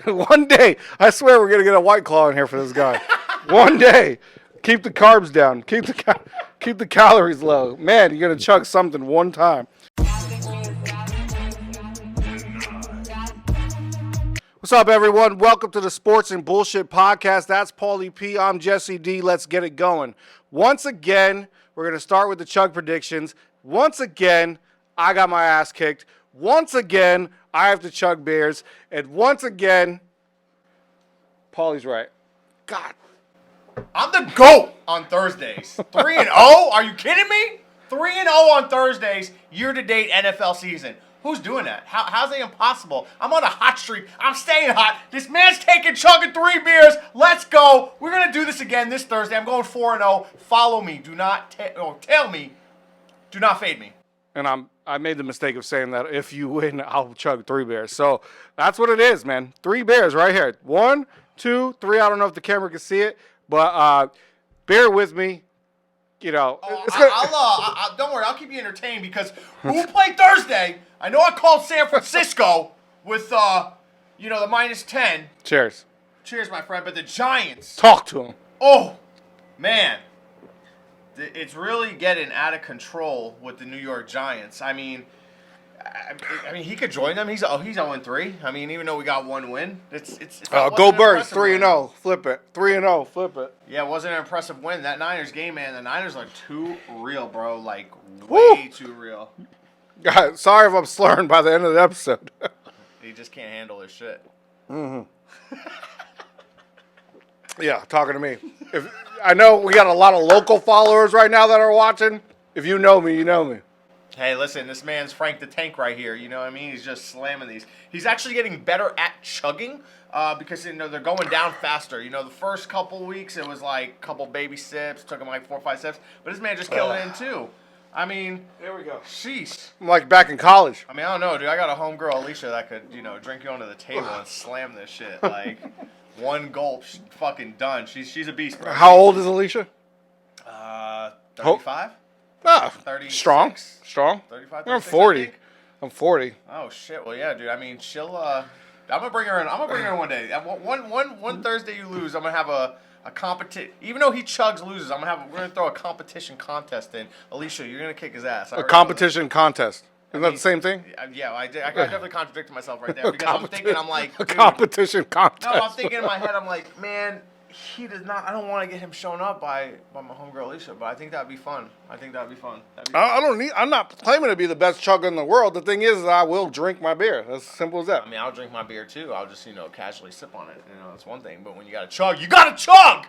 One day, I swear we're gonna get a White Claw in here for this guy. One day, keep the carbs down, keep the calories low. Man, you're gonna chug something one time. What's up, everyone? Welcome to the Sports and Bullshit Podcast. That's Pauly P. I'm Jesse D. Let's get it going. Once again, we're going to start with the chug predictions. Once again, I got my ass kicked. Once again, I have to chug beers. And once again, Pauly's right. God. I'm the GOAT on Thursdays. 3-0? Are you kidding me? 3-0 on Thursdays, year-to-date NFL season. Who's doing that? How's it impossible? I'm on a hot streak. I'm staying hot. This man's chugging 3 beers. Let's go. We're going to do this again this Thursday. I'm going 4-0. Follow me. Do not tell me. Do not fade me. And I made the mistake of saying that if you win, I'll chug 3 beers. So that's what it is, man. 3 beers right here. 1, 2, 3. I don't know if the camera can see it, but bear with me. You know, don't worry. I'll keep you entertained because who played Thursday? I know I called San Francisco with, the -10. Cheers. Cheers, my friend. But the Giants. Talk to him. Oh, man. It's really getting out of control with the New York Giants. I mean, he could join them. He's 0-3. I mean, even though we got 1 win, it's go Birds. 3-0. Flip it. 3-0. Flip it. Yeah, it wasn't an impressive win. That Niners game, man. The Niners are too real, bro. Like way too real. God, sorry if I'm slurring by the end of the episode. He just can't handle his shit. Mm-hmm. Yeah, talking to me. I know we got a lot of local followers right now that are watching. If you know me, you know me. Hey, listen, this man's Frank the Tank right here. You know what I mean? He's just slamming these. He's actually getting better at chugging because, they're going down faster. The first couple weeks, it was like a couple baby sips. Took him like 4 or 5 sips. But this man just killed it in 2. I mean, there we go. Sheesh. I'm like back in college. I mean, I don't know, dude. I got a homegirl, Alicia, that could, drink you onto the table and slam this shit. Like, 1 gulp, fucking done. She's a beast, bro. How old is Alicia? 35? Ah, 36? strong. 35, 36, I'm 40. I'm 40. Oh shit. Well, yeah, dude. I mean, she'll. I'm gonna bring her in. I'm gonna bring her in one day. One Thursday you lose, I'm gonna have a competition. Even though he chugs loses, we're gonna throw a competition contest in. Alicia, you're gonna kick his ass. A competition contest. Isn't that the same thing? Yeah, I definitely contradicted myself right there because I'm thinking, I'm like, a competition contest. No, I'm thinking in my head, I'm like, man, he does not. I don't want to get him shown up by my homegirl Alicia, but I think that'd be fun. I'm not claiming to be the best chugger in the world. The thing is I will drink my beer. That's as simple as that. I mean, I'll drink my beer too. I'll just casually sip on it. That's one thing. But when you gotta chug, you gotta chug.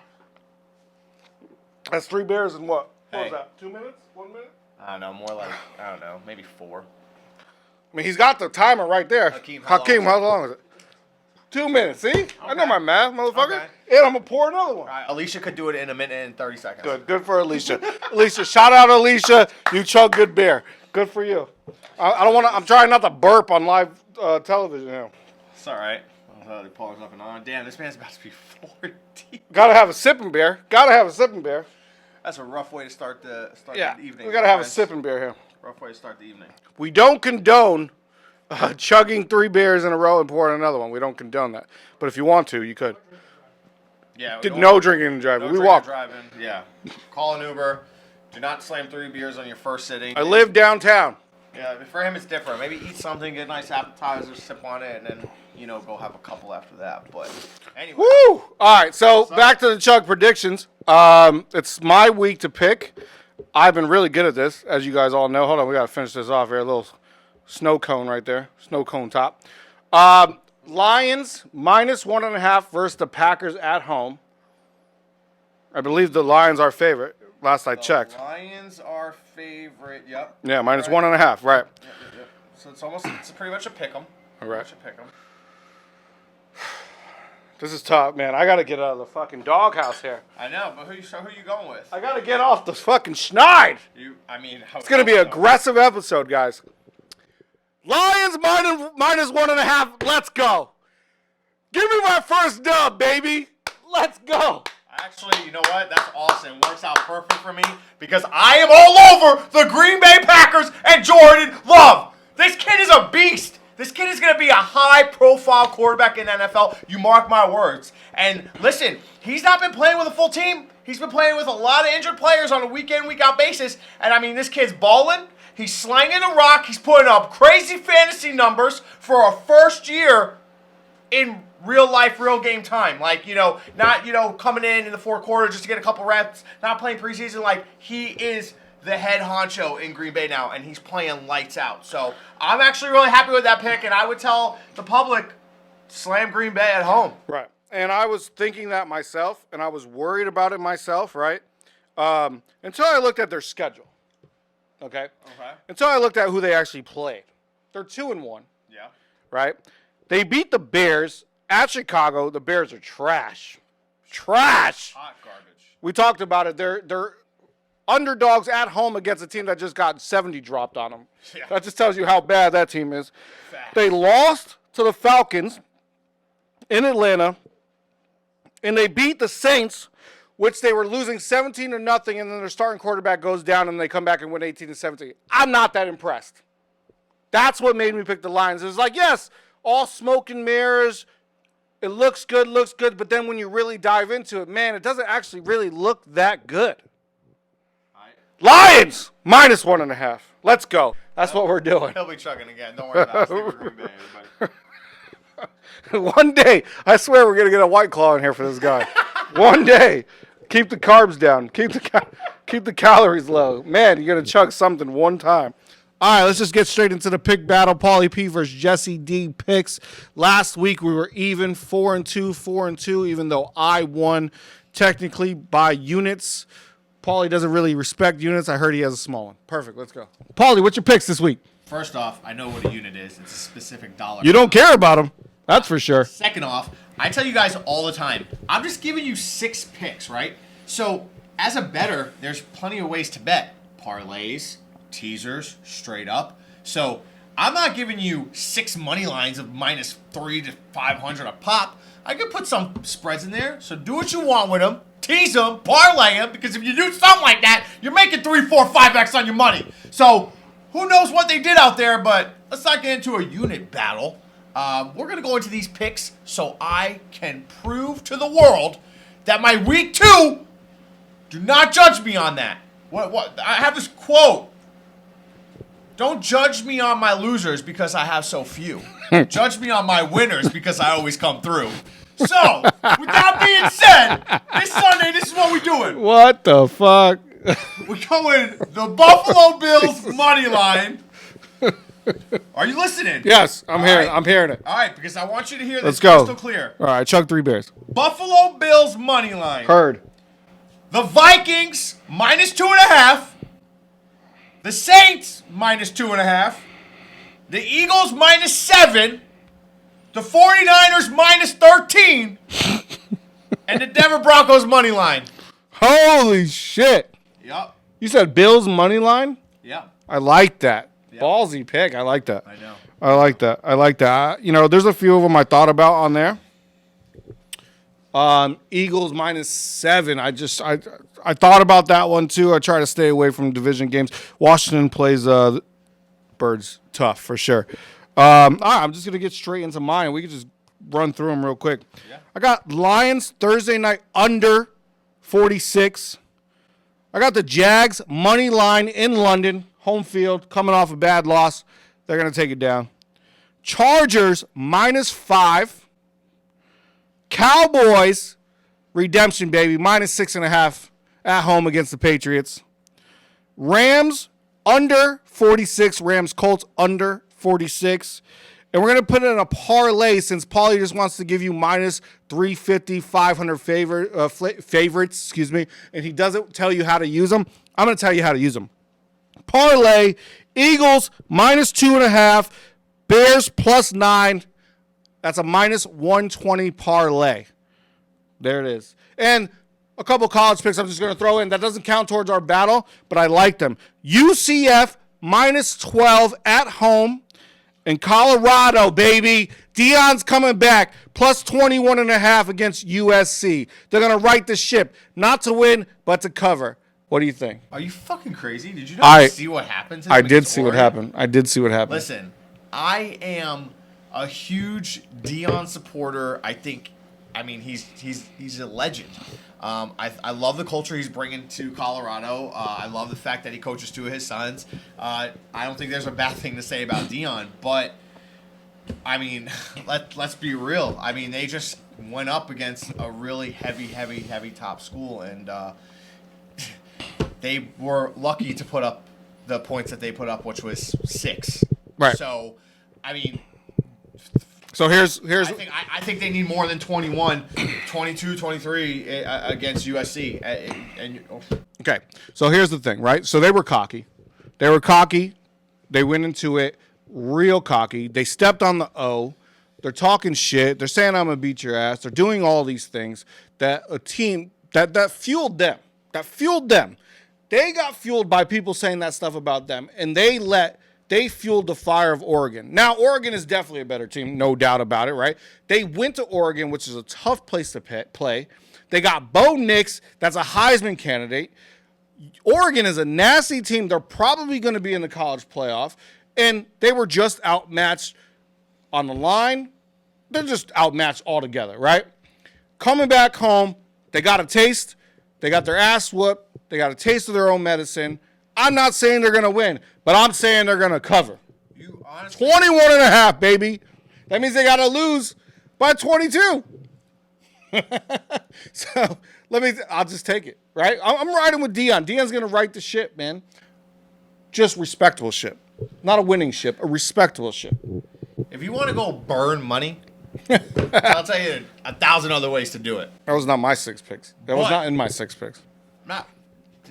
That's 3 beers in what? What was that? 2 minutes? 1 minute? I don't know. More like maybe 4. I mean, he's got the timer right there. Hakeem, how long is it? 2 minutes. See? Okay. I know my math, motherfucker. Okay. And I'm gonna pour another one. All right, Alicia could do it in 1 minute and 30 seconds. Good for Alicia. Alicia, shout out Alicia. You chug good beer. Good for you. I don't want to. I'm trying not to burp on live television now. It's all right. The pause up and on. Damn, this man's about to be 40. Gotta have a sipping beer. That's a rough way to start the evening. We gotta have a sipping beer here. Rough way to start the evening. We don't condone chugging 3 beers in a row and pouring another one. We don't condone that. But if you want to, you could. Yeah. No drinking and driving. We walk. Yeah. Call an Uber. Do not slam 3 beers on your first sitting. I live downtown. Yeah, for him it's different. Maybe eat something, get a nice appetizer, sip on it, and then, go have a couple after that. But anyway. Woo! All right, so back to the chug predictions. It's my week to pick. I've been really good at this, as you guys all know. Hold on, we got to finish this off here. A little snow cone right there. Snow cone top. Lions -1.5 versus the Packers at home. I believe the Lions are favorite. Last I checked. Lions are favorite. Yep. Yeah, -1.5. Right. Yep. So it's pretty much a pick 'em. All right. Pick 'em. This is tough, man. I got to get out of the fucking doghouse here. I know, but who you going with? I got to get off the fucking schneid. It's going to be an aggressive episode, guys. Lions -1.5. Let's go. Give me my first dub, baby. Let's go. Actually, you know what? That's awesome. Works out perfect for me because I am all over the Green Bay Packers and Jordan Love. This kid is a beast. This kid is going to be a high-profile quarterback in the NFL. You mark my words. And listen, he's not been playing with a full team. He's been playing with a lot of injured players on a week-in, week-out basis. And, I mean, this kid's balling. He's slanging the rock. He's putting up crazy fantasy numbers for a first year in real life, real game time. Like, not, coming in the fourth quarter just to get a couple reps, not playing preseason. Like, he is the head honcho in Green Bay now, and he's playing lights out. So I'm actually really happy with that pick, and I would tell the public, slam Green Bay at home. Right. And I was thinking that myself, and I was worried about it myself, right? Until I looked at their schedule. Okay? Until I looked at who they actually played. They're 2-1. Yeah. Right? They beat the Bears at Chicago. The Bears are trash. Trash. Hot garbage. We talked about it. They're underdogs at home against a team that just got 70 dropped on them. Yeah. That just tells you how bad that team is. Fact. They lost to the Falcons in Atlanta, and they beat the Saints, which they were losing 17-0, and then their starting quarterback goes down, and they come back and win 18-17. I'm not that impressed. That's what made me pick the Lions. It was like, yes, all smoke and mirrors. It looks good, but then when you really dive into it, man, it doesn't actually really look that good. Lions, -1.5. Let's go. That's what we're doing. He'll be chugging again. Don't worry about it. Green Bay, everybody. One day, I swear we're going to get a White Claw in here for this guy. One day. Keep the carbs down. Keep the calories low. Man, you're going to chug something one time. All right, let's just get straight into the pick battle. Pauly P versus Jesse D picks. Last week, we were even 4-2, even though I won technically by units. Pauly doesn't really respect units. I heard he has a small one. Perfect. Let's go. Pauly, what's your picks this week? First off, I know what a unit is. It's a specific dollar. You don't care about them. That's for sure. Second off, I tell you guys all the time, I'm just giving you 6 picks, right? So, as a bettor, there's plenty of ways to bet. Parlays, teasers, straight up. So, I'm not giving you 6 money lines of -3 to 500 a pop. I could put some spreads in there, so do what you want with them. Tease them, parlay them, because if you do something like that, you're making 3, 4, 5x on your money. So, who knows what they did out there, but let's not get into a unit battle. We're going to go into these picks so I can prove to the world that my week 2, do not judge me on that. What? I have this quote. Don't judge me on my losers because I have so few. Judge me on my winners because I always come through. So, with that being said, this Sunday, this is what we're doing. What the fuck? We're going the Buffalo Bills money line. Are you listening? Yes, I'm hearing it. All right, because I want you to hear this Let's go. crystal clear. All right, chug 3 bears. Buffalo Bills money line. Heard. The Vikings -2.5. The Saints -2.5. The Eagles -7. The 49ers -13. And the Denver Broncos money line. Holy shit. Yep. You said Bills money line? Yep. I like that. Yep. Ballsy pick. I like that. I know. I like that. There's a few of them I thought about on there. Eagles -7. I thought about that one too. I try to stay away from division games. Washington plays Birds tough for sure. All right, I'm just gonna get straight into mine. We can just run through them real quick. Yeah. I got Lions Thursday night under 46. I got the Jags money line in London, home field, coming off a bad loss. They're going to take it down. Chargers -5. Cowboys, redemption, baby, -6.5 at home against the Patriots. Rams under 46. Rams Colts under 46. And we're going to put it in a parlay since Pauly just wants to give you -350, 500 favorites, and he doesn't tell you how to use them. I'm going to tell you how to use them. Parlay, Eagles -2.5, Bears +9. That's a -120 parlay. There it is. And a couple college picks I'm just going to throw in. That doesn't count towards our battle, but I like them. UCF -12 at home. In Colorado, baby, Deion's coming back, +21.5 against USC. They're going to right the ship, not to win, but to cover. What do you think? Are you fucking crazy? Did you not see what happened? I did see what happened. Listen, I am a huge Deion supporter. He's a legend. I love the culture he's bringing to Colorado. I love the fact that he coaches two of his sons. I don't think there's a bad thing to say about Deion, but let's be real. They just went up against a really heavy top school, and they were lucky to put up the points that they put up, which was 6. Right. So, So here's I think they need more than 21, 22, 23 against USC. Okay. So here's the thing, right? So they were cocky. They went into it real cocky. They stepped on the O. They're talking shit. They're saying I'm gonna beat your ass. They're doing all these things that a team that fueled them. They got fueled by people saying that stuff about them, and they fueled the fire of Oregon. Now, Oregon is definitely a better team, no doubt about it, right? They went to Oregon, which is a tough place to play. They got Bo Nix, that's a Heisman candidate. Oregon is a nasty team. They're probably going to be in the college playoff, and they were just outmatched on the line. They're just outmatched altogether, right? Coming back home, they got a taste. They got their ass whooped. They got a taste of their own medicine. I'm not saying they're going to win, but I'm saying they're going to cover. 21.5, baby. That means they got to lose by 22. So I'll just take it, right? I'm riding with Deion. Deion's going to right the ship, man. Just respectable ship. Not a winning ship, a respectable ship. If you want to go burn money, I'll tell you 1,000 other ways to do it. That was not my 6 picks. That was not in my 6 picks.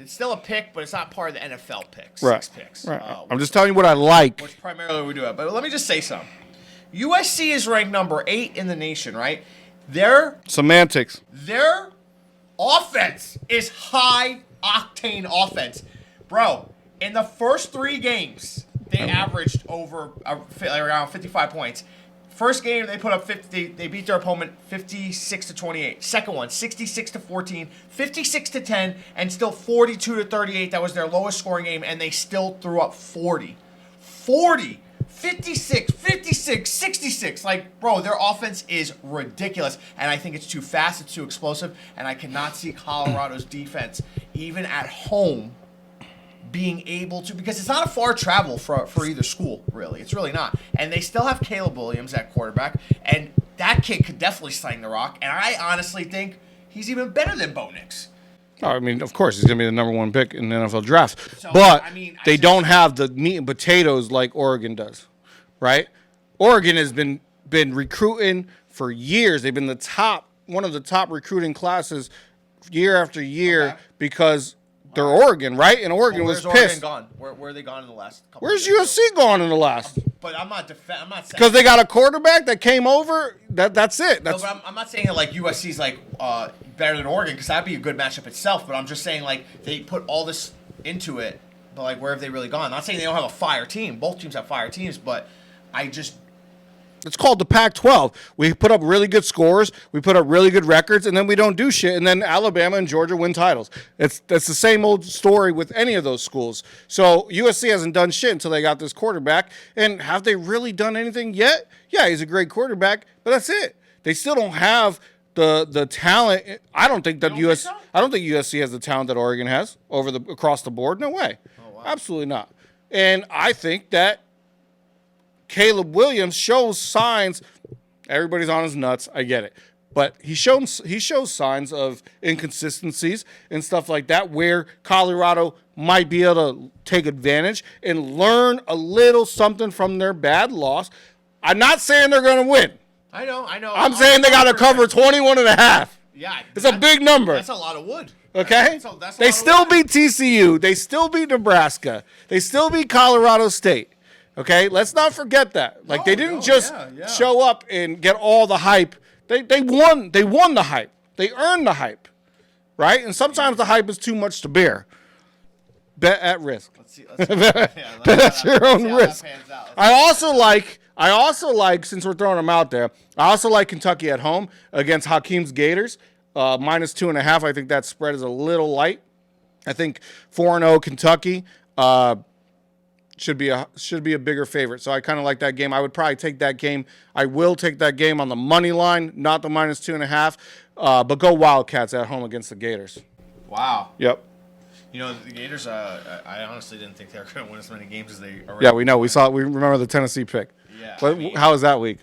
It's still a pick, but it's not part of the NFL picks. Right. 6 picks. Right. I'm just telling you what I like. Which primarily we do it. But let me just say something. USC is ranked number 8 in the nation, right? Semantics. Their offense is high-octane offense. Bro, in the first 3 games, they averaged over around 55 points. First game, they put up 50. They beat their opponent 56-28. Second one, 66-14, 56-10, and still 42-38. That was their lowest scoring game, and they still threw up 40. 56, 66. Like, bro, their offense is ridiculous, and I think it's too fast, it's too explosive, and I cannot see Colorado's defense, even at home, being able to, because it's not a far travel for either school, really. It's really not. And they still have Caleb Williams at quarterback, and that kid could definitely sling the rock, and I honestly think he's even better than Bo Nix. Of course, he's going to be the number 1 pick in the NFL draft. So, but they don't have the meat and potatoes like Oregon does, right? Oregon has been recruiting for years. They've been one of the top recruiting classes year after year because they're Oregon, right? And Oregon was pissed. Where's Oregon gone? Where are they gone in the last couple Where's of years? USC gone in the last? But I'm not saying because they got a quarterback that came over. That's it. No, but I'm not saying that like USC's like better than Oregon because that'd be a good matchup itself. But I'm just saying like they put all this into it, but like where have they really gone? I'm not saying they don't have a fire team. Both teams have fire teams, but it's called the Pac-12. We put up really good scores, we put up really good records, and then we don't do shit, and then Alabama and Georgia win titles. That's the same old story with any of those schools. So USC hasn't done shit until they got this quarterback, and have they really done anything yet? Yeah, he's a great quarterback, but that's it. They still don't have the talent. I don't think USC has the talent that Oregon has across the board. No way. Oh, wow. Absolutely not. And I think that Caleb Williams shows signs. Everybody's on his nuts. I get it. But he shows signs of inconsistencies and stuff like that where Colorado might be able to take advantage and learn a little something from their bad loss. I'm not saying they're going to win. I know. I'm saying they got to cover 21.5. Yeah. It's a big number. That's a lot of wood. Okay? They still beat TCU. They still beat Nebraska. They still beat Colorado State. Okay? Let's not forget that. Like, they didn't just show up and get all the hype. They won the hype. They earned the hype. Right? And sometimes the hype is too much to bear. Bet at risk. Let's see. Bet at your own risk. I also like, since we're throwing them out there, I also like Kentucky at home against Hakeem's Gators. -2.5. I think that spread is a little light. I think 4-0 Kentucky. should be a bigger favorite. So I kind of like that game. I would probably take that game. I will take that game on the money line, not the -2.5. But go Wildcats at home against the Gators. Wow. Yep. You know, the Gators, I honestly didn't think they were going to win as many games as they already. Yeah, we know. We remember the Tennessee pick. Yeah. But how was that week?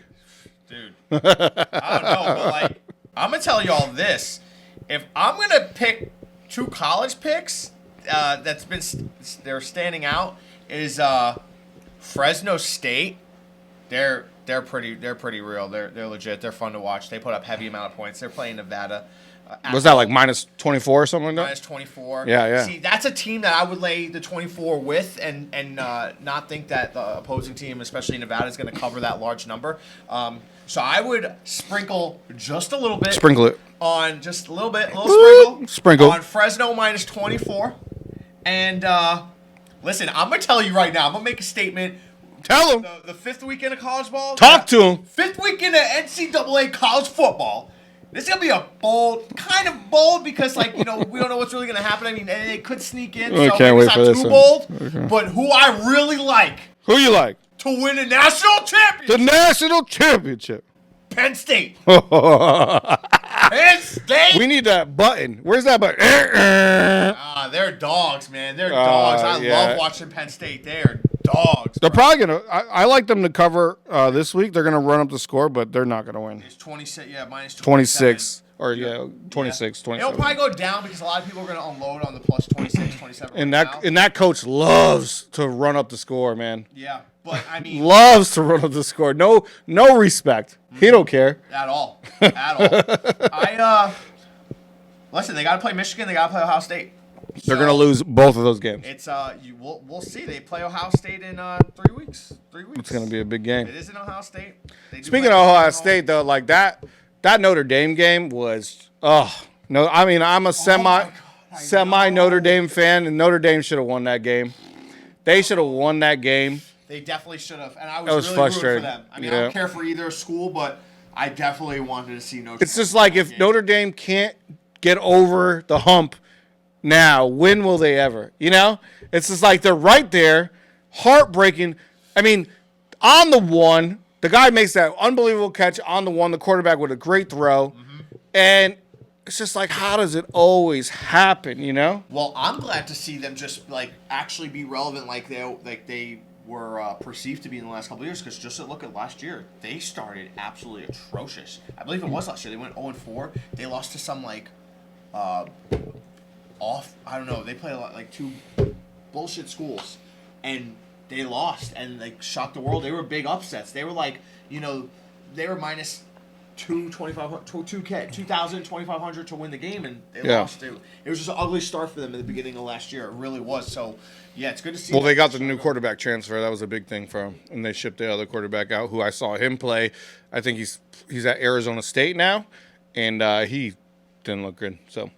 Dude. I don't know, but like, I'm going to tell you all this. If I'm going to pick 2 college picks they're standing out is Fresno State. They're pretty real. They're legit. They're fun to watch. They put up heavy amount of points. They're playing Nevada. Was that like -24 or something like that? -24. Yeah. See, that's a team that I would lay the 24 with and not think that the opposing team, especially Nevada, is going to cover that large number. So I would sprinkle just a little bit. Sprinkle it. On just a little bit, Sprinkle. On Fresno -24. And listen, I'm going to tell you right now. I'm going to make a statement. Tell him. The 5th weekend of college ball. Talk to him. 5th weekend of NCAA college football. This is going to be a kind of bold because, like, you know, we don't know what's really going to happen. I mean, and it could sneak in. I So can't maybe wait it's for not this too one. bold. Okay. But who I really like Who you like? to win a national The championship. national championship. Penn State. We Penn State. need that button. Where's that button? They're dogs, man. They're dogs. I yeah. love watching Penn State. They are dogs. They're probably going to – I like them to cover this week. They're going to run up the score, but they're not going to win. It's 26. Yeah, -27. 26. Or, 26, 27. It'll probably go down because a lot of people are going to unload on the plus 26, 27. And right now. that coach loves to run up the score, man. Yeah, but I mean. Loves to run up the score. No respect. He don't care. At all. At all. Listen, they got to play Michigan. They got to play Ohio State. They're going to lose both of those games. It's we'll see. They play Ohio State in 3 weeks. 3 weeks. It's going to be a big game. It is in Ohio State. Speaking of Ohio State, though, like that Notre Dame game was no. I mean, I'm a semi Notre Dame fan, and Notre Dame should have won that game. They should have won that game. They definitely should have, and I was was really frustrating. rooting for them. I mean, I don't care for either school, but I definitely wanted to see Notre Dame. It's just like if Notre Dame can't get over the hump now, when will they ever? You know, it's just like they're right there, heartbreaking. I mean, on the one. The guy makes that unbelievable catch on the one, the quarterback with a great throw. And it's just like, how does it always happen, you know? Well, I'm glad to see them just, like, actually be relevant like they were perceived to be in the last couple of years, because just to look at last year, they started absolutely atrocious. I believe it was last year. They went 0-4. They lost to some, like, I don't know. They played a lot, like 2 bullshit schools. And they lost and like shocked the world. They were big upsets. They were like, you know, they were minus 2,500 to win the game, and they lost. It was just an ugly start for them at the beginning of last year. It really was. So, yeah, it's good to see. Well, they got the new quarterback transfer. That was a big thing for them, and they shipped the other quarterback out, who I saw him play. I think he's at Arizona State now, and he didn't look good. So.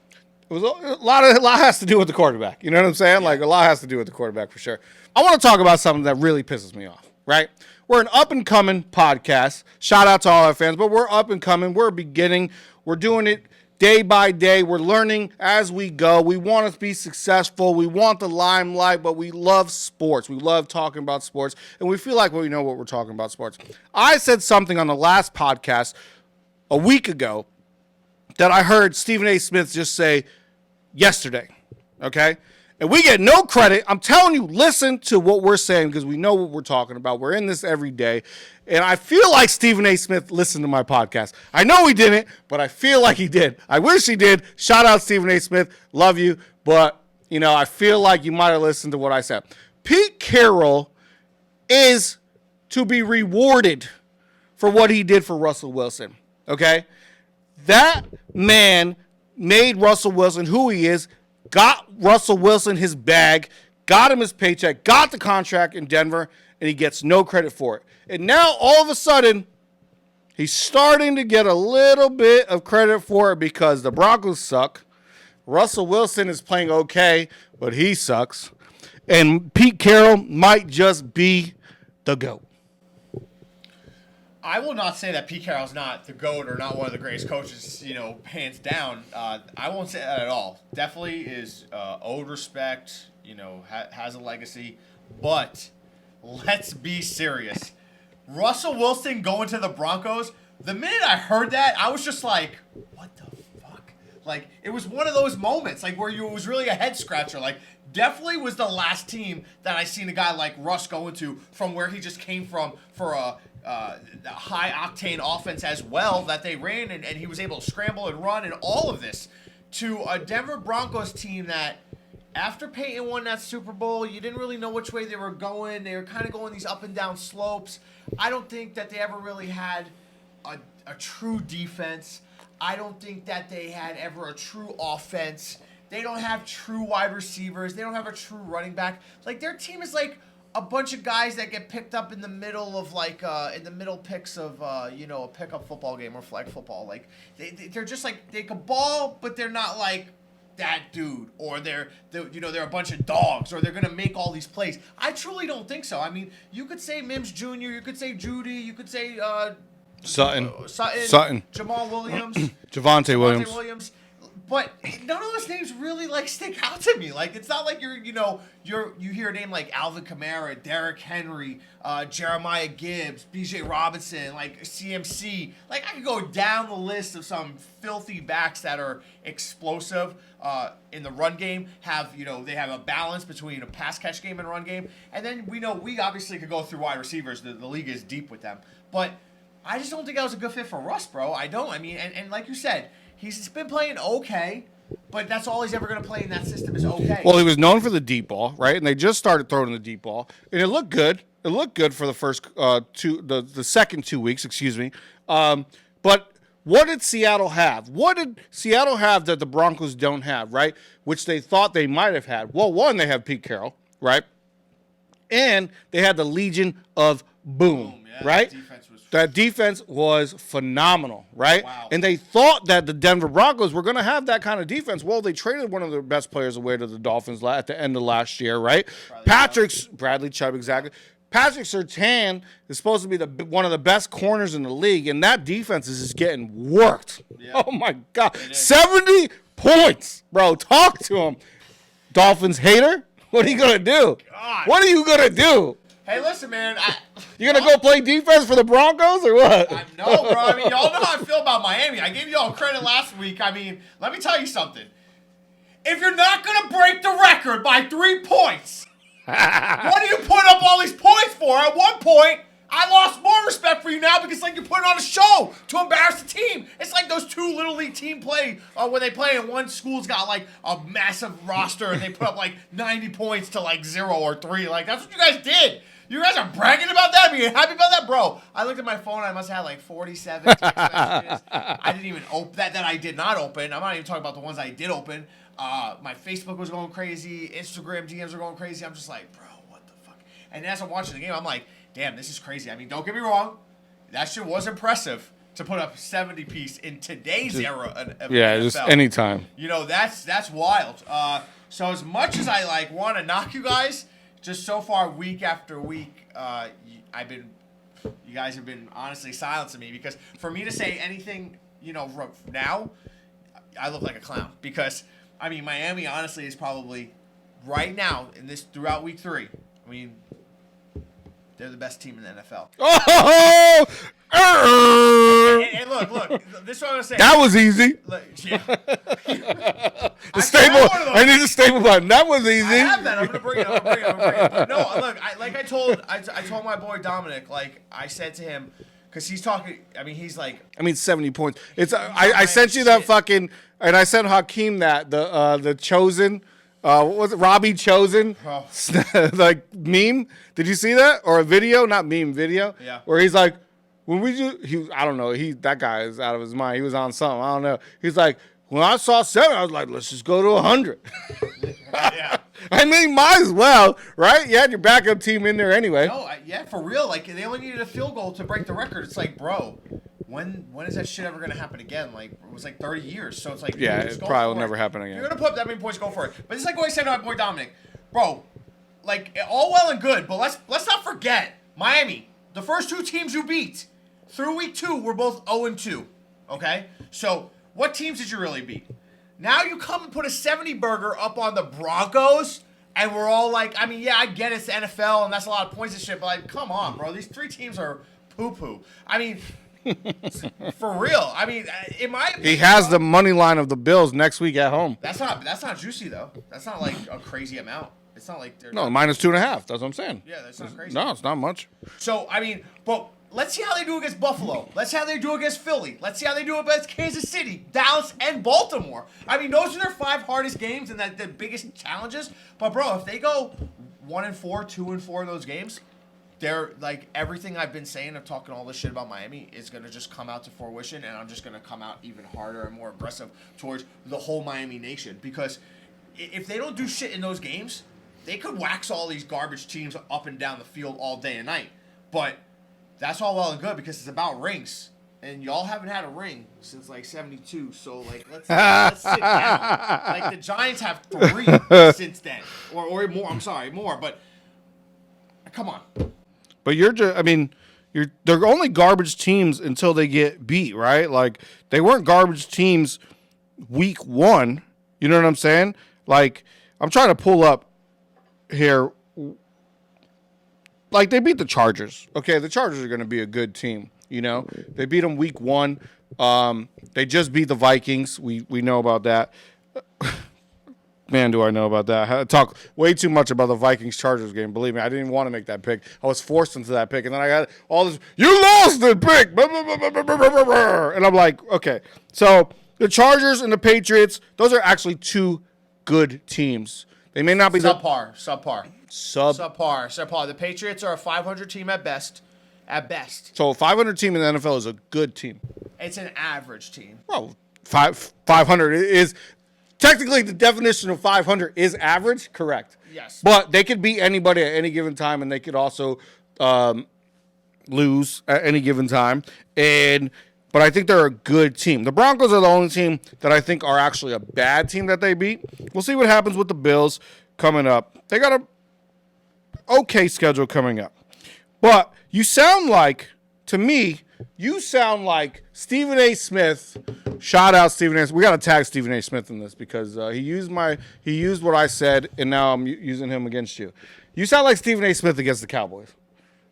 It was a lot has to do with the quarterback. You know what I'm saying? Like, a lot has to do with the quarterback for sure. I want to talk about something that really pisses me off, right? We're an up-and-coming podcast. Shout out to all our fans, but we're up-and-coming. We're beginning. We're doing it day by day. We're learning as we go. We want to be successful. We want the limelight, but we love sports. We love talking about sports, and we feel like we know what we're talking about sports. I said something on the last podcast a week ago that I heard Stephen A. Smith just say yesterday, okay? And we get no credit. I'm telling you, listen to what we're saying because we know what we're talking about. We're in this every day. And I feel like Stephen A. Smith listened to my podcast. I know he didn't, but I feel like he did. I wish he did. Shout out Stephen A. Smith. Love you. But, you know, I feel like you might have listened to what I said. Pete Carroll is to be rewarded for what he did for Russell Wilson, okay? That man made Russell Wilson who he is, got Russell Wilson his bag, got him his paycheck, got the contract in Denver, and he gets no credit for it. And now, all of a sudden, he's starting to get a little bit of credit for it because the Broncos suck. Russell Wilson is playing okay, but he sucks. And Pete Carroll might just be the GOAT. I will not say that Pete Carroll's not the GOAT or not one of the greatest coaches, you know, hands down. I won't say that at all. Definitely is owed respect, you know, has a legacy. But let's be serious. Russell Wilson going to the Broncos. The minute I heard that, I was just like, what the fuck? Like, it was one of those moments, like, where it was really a head scratcher. Like, definitely was the last team that I seen a guy like Russ going to from where he just came from for a high-octane offense as well that they ran, and he was able to scramble and run and all of this, to a Denver Broncos team that, after Peyton won that Super Bowl, you didn't really know which way they were going. They were kind of going these up and down slopes. I don't think that they ever really had a true defense. I don't think that they had ever a true offense. They don't have true wide receivers. They don't have a true running back. Like, their team is like a bunch of guys that get picked up in the middle of in the middle picks of a pickup football game or flag football. Like, they're just like, they can ball, but they're not like that dude, or they're a bunch of dogs, or they're gonna make all these plays. I truly don't think so. I mean, you could say Mims Jr., you could say Judy, you could say Sutton, Jamal Williams, Javonte Williams. But none of those names really like stick out to me. Like, it's not like you hear a name like Alvin Kamara, Derrick Henry, Jeremiah Gibbs, B.J. Robinson, like CMC. Like, I could go down the list of some filthy backs that are explosive in the run game. They have a balance between a pass catch game and run game. And then we obviously could go through wide receivers. The league is deep with them. But I just don't think that was a good fit for Russ, bro. I don't. I mean, and like you said, he's been playing okay, but that's all he's ever going to play in that system is okay. Well, he was known for the deep ball, right? And they just started throwing the deep ball, and it looked good. It looked good for the first the second 2 weeks, excuse me. But what did Seattle have? What did Seattle have that the Broncos don't have, right? Which they thought they might have had. Well, one, they have Pete Carroll, right? And they had the Legion of Boom, right? That defense was phenomenal, right? Wow. And they thought that the Denver Broncos were going to have that kind of defense. Well, they traded one of their best players away to the Dolphins at the end of last year, right? Bradley Chubb, exactly. Patrick Surtain is supposed to be one of the best corners in the league, and that defense is just getting worked. Yeah. Oh, my God. 70 points, bro. Talk to him. Dolphins hater, what are you going to do? God. What are you going to do? Hey, listen, man. You gonna go play defense for the Broncos or what? No, bro. I mean, y'all know how I feel about Miami. I gave y'all credit last week. I mean, let me tell you something. If you're not gonna break the record by 3 points, what do you put up all these points for? At one point, I lost more respect for you now because, like, you're putting on a show to embarrass the team. It's like those two Little League team play when they play and one school's got, like, a massive roster and they put up, like, 90 points to, like, 0 or 3. Like, that's what you guys did. You guys are bragging about that? Being happy about that? Bro, I looked at my phone. I must have had like 47 text messages. I didn't even open that I did not open. I'm not even talking about the ones I did open. My Facebook was going crazy. Instagram DMs were going crazy. I'm just like, bro, what the fuck? And as I'm watching the game, I'm like, damn, this is crazy. I mean, don't get me wrong. That shit was impressive to put up 70 piece in today's era of NFL. Just anytime. That's wild. So as much as I want to knock you guys, just so far, week after week, you guys have been honestly silencing me because for me to say anything, now, I look like a clown because, I mean, Miami honestly is probably right now throughout week 3. I mean, they're the best team in the NFL. Oh! And look, this is what I'm going to say. That was easy. Look, yeah. I need a staple button. That was easy. I have that. I'm going to bring it. But no, look, I told my boy Dominic, like, I said to him, because he's talking, I mean, he's like. 70 points. I sent you that fucking, and I sent Hakeem the Chosen. What was it? Robbie Chosen, like meme. Did you see that or a video? Not meme, video. Yeah. Where he's like, when we do, I don't know. That guy is out of his mind. He was on something. I don't know. He's like, when I saw 7, I was like, let's just go to 100. Yeah. I mean, might as well, right? You had your backup team in there anyway. No, yeah, for real. Like, they only needed a field goal to break the record. It's like, bro, when is that shit ever going to happen again? Like, it was like 30 years. So it's like, yeah, it probably will never happen again. You're going to put up that many points, go for it. But it's like what I said to my boy Dominic. Bro, like, all well and good, but let's not forget, Miami, the first 2 teams you beat, through week 2, were both 0-2, okay? So what teams did you really beat? Now you come and put a 70 burger up on the Broncos And we're all like, I mean, yeah, I get it's the NFL and that's a lot of points and shit, but like, come on, bro. These 3 teams are poo-poo. I mean, for real. I mean, in my opinion, He has the money line of the Bills next week at home. That's not juicy though. That's not like a crazy amount. It's not like they're No, -2.5. That's what I'm saying. Yeah, that's not crazy. No, it's not much. So I mean, but let's see how they do against Buffalo. Let's see how they do against Philly. Let's see how they do against Kansas City, Dallas, and Baltimore. I mean, those are their 5 hardest games and the biggest challenges. But bro, if they go 1-4, 2-4 in those games, they're like everything I've been saying of talking all this shit about Miami is gonna just come out to fruition, and I'm just gonna come out even harder and more aggressive towards the whole Miami nation. Because if they don't do shit in those games, they could wax all these garbage teams up and down the field all day and night. But that's all well and good because it's about rings. And y'all haven't had a ring since like 72. So like let's sit down. Like the Giants have 3 since then. Or more, I'm sorry, more, but come on. But they're only garbage teams until they get beat, right? Like they weren't garbage teams week 1. You know what I'm saying? Like I'm trying to pull up here. Like they beat the Chargers. Okay, the Chargers are going to be a good team. You know, they beat them week 1. They just beat the Vikings. We know about that. Man, do I know about that. I talk way too much about the Vikings-Chargers game. Believe me, I didn't even want to make that pick. I was forced into that pick. And then I got all this, you lost the pick. And I'm like, okay. So the Chargers and the Patriots, those are actually 2 good teams. They may not be subpar. Subpar. The Patriots are a 500 team at best. So a 500 team in the NFL is a good team. It's an average team. Well, 500 is technically the definition of 500 is average, correct? Yes. But they could beat anybody at any given time, and they could also lose at any given time. But I think they're a good team. The Broncos are the only team that I think are actually a bad team that they beat. We'll see what happens with the Bills coming up. They got a okay schedule coming up. But you sound like Stephen A. Smith. Shout out Stephen A. We got to tag Stephen A. Smith in this because he used what I said, and now I'm using him against you. You sound like Stephen A. Smith against the Cowboys.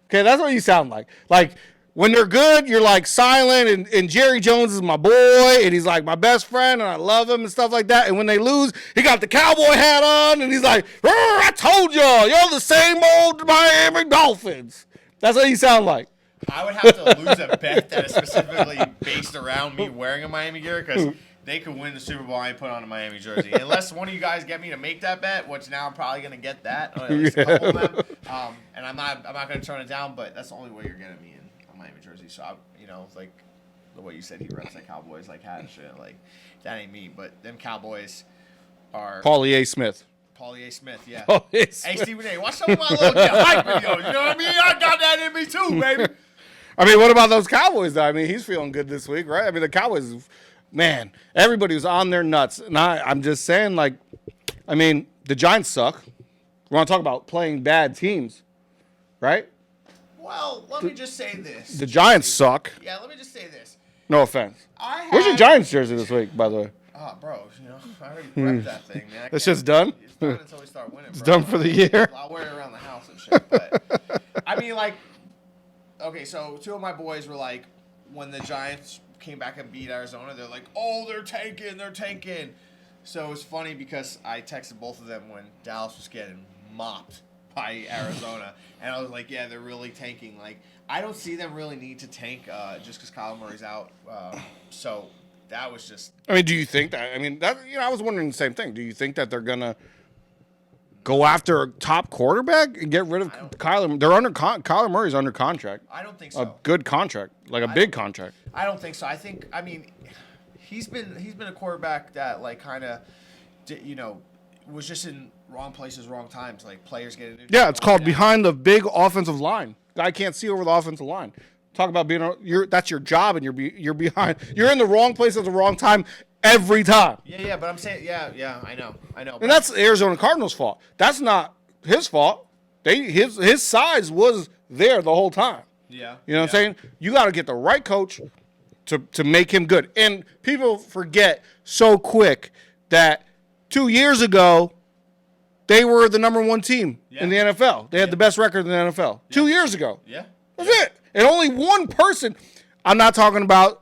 Okay, that's what you sound like. Like when they're good, you're like silent, and Jerry Jones is my boy, and he's like my best friend, and I love him and stuff like that. And when they lose, he got the cowboy hat on, and he's like, I told y'all, you're the same old Miami Dolphins. That's what you sound like. I would have to lose a bet that is specifically based around me wearing a Miami gear because they could win the Super Bowl and put on a Miami jersey. Unless one of you guys get me to make that bet, which now I'm probably going to get that, or at least a couple of them. And I'm not going to turn it down, but that's the only way you're getting me in a Miami jersey. So, like the way you said he reps that Cowboys like hat and shit, like that ain't me. But them Cowboys are Pauly A. Smith. Pauly A. Smith, yeah. Pauly A. Smith. Hey, Stephen A., watch some of my little get hype videos. You know what I mean? I got that in me too, baby. I mean, what about those Cowboys, though? I mean, he's feeling good this week, right? I mean, the Cowboys, man, everybody was on their nuts. And I'm just saying, like, I mean, the Giants suck. We want to talk about playing bad teams, right? Well, let me just say this. The Giants suck. Yeah, let me just say this. No offense. Where's your Giants jersey this week, by the way? Oh, bro, I already prepped that thing, man. That shit's done? It's done until we start winning, bro. It's done for the year? I'll wear it around the house and shit, but, I mean, like, okay, so 2 of my boys were like, when the Giants came back and beat Arizona, they're like, oh, they're tanking. So it was funny because I texted both of them when Dallas was getting mopped by Arizona, and I was like, yeah, they're really tanking. Like, I don't see them really need to tank just because Kyler Murray's out. So that was just. I mean, do you think that? I mean, that I was wondering the same thing. Do you think that they're gonna go after a top quarterback and get rid of Kyler? They're Kyler Murray's under contract. I don't think so. A good contract, like a big contract. I don't think so. I mean, he's been a quarterback that like kind of, was just in wrong places, wrong times. Like players getting injured. Yeah, it's called behind the big offensive line. Guy can't see over the offensive line. Talk about that's your job, and you're behind. You're in the wrong place at the wrong time every time. Yeah, but I'm saying, yeah, I know. And that's the Arizona Cardinals' fault. That's not his fault. His size was there the whole time. Yeah. You know what I'm saying? You got to get the right coach to make him good. And people forget so quick that 2 years ago, they were the number one team in the Yeah. NFL. They had the best record in the NFL 2 years ago. Yeah. That's it. And only one person. I'm not talking about,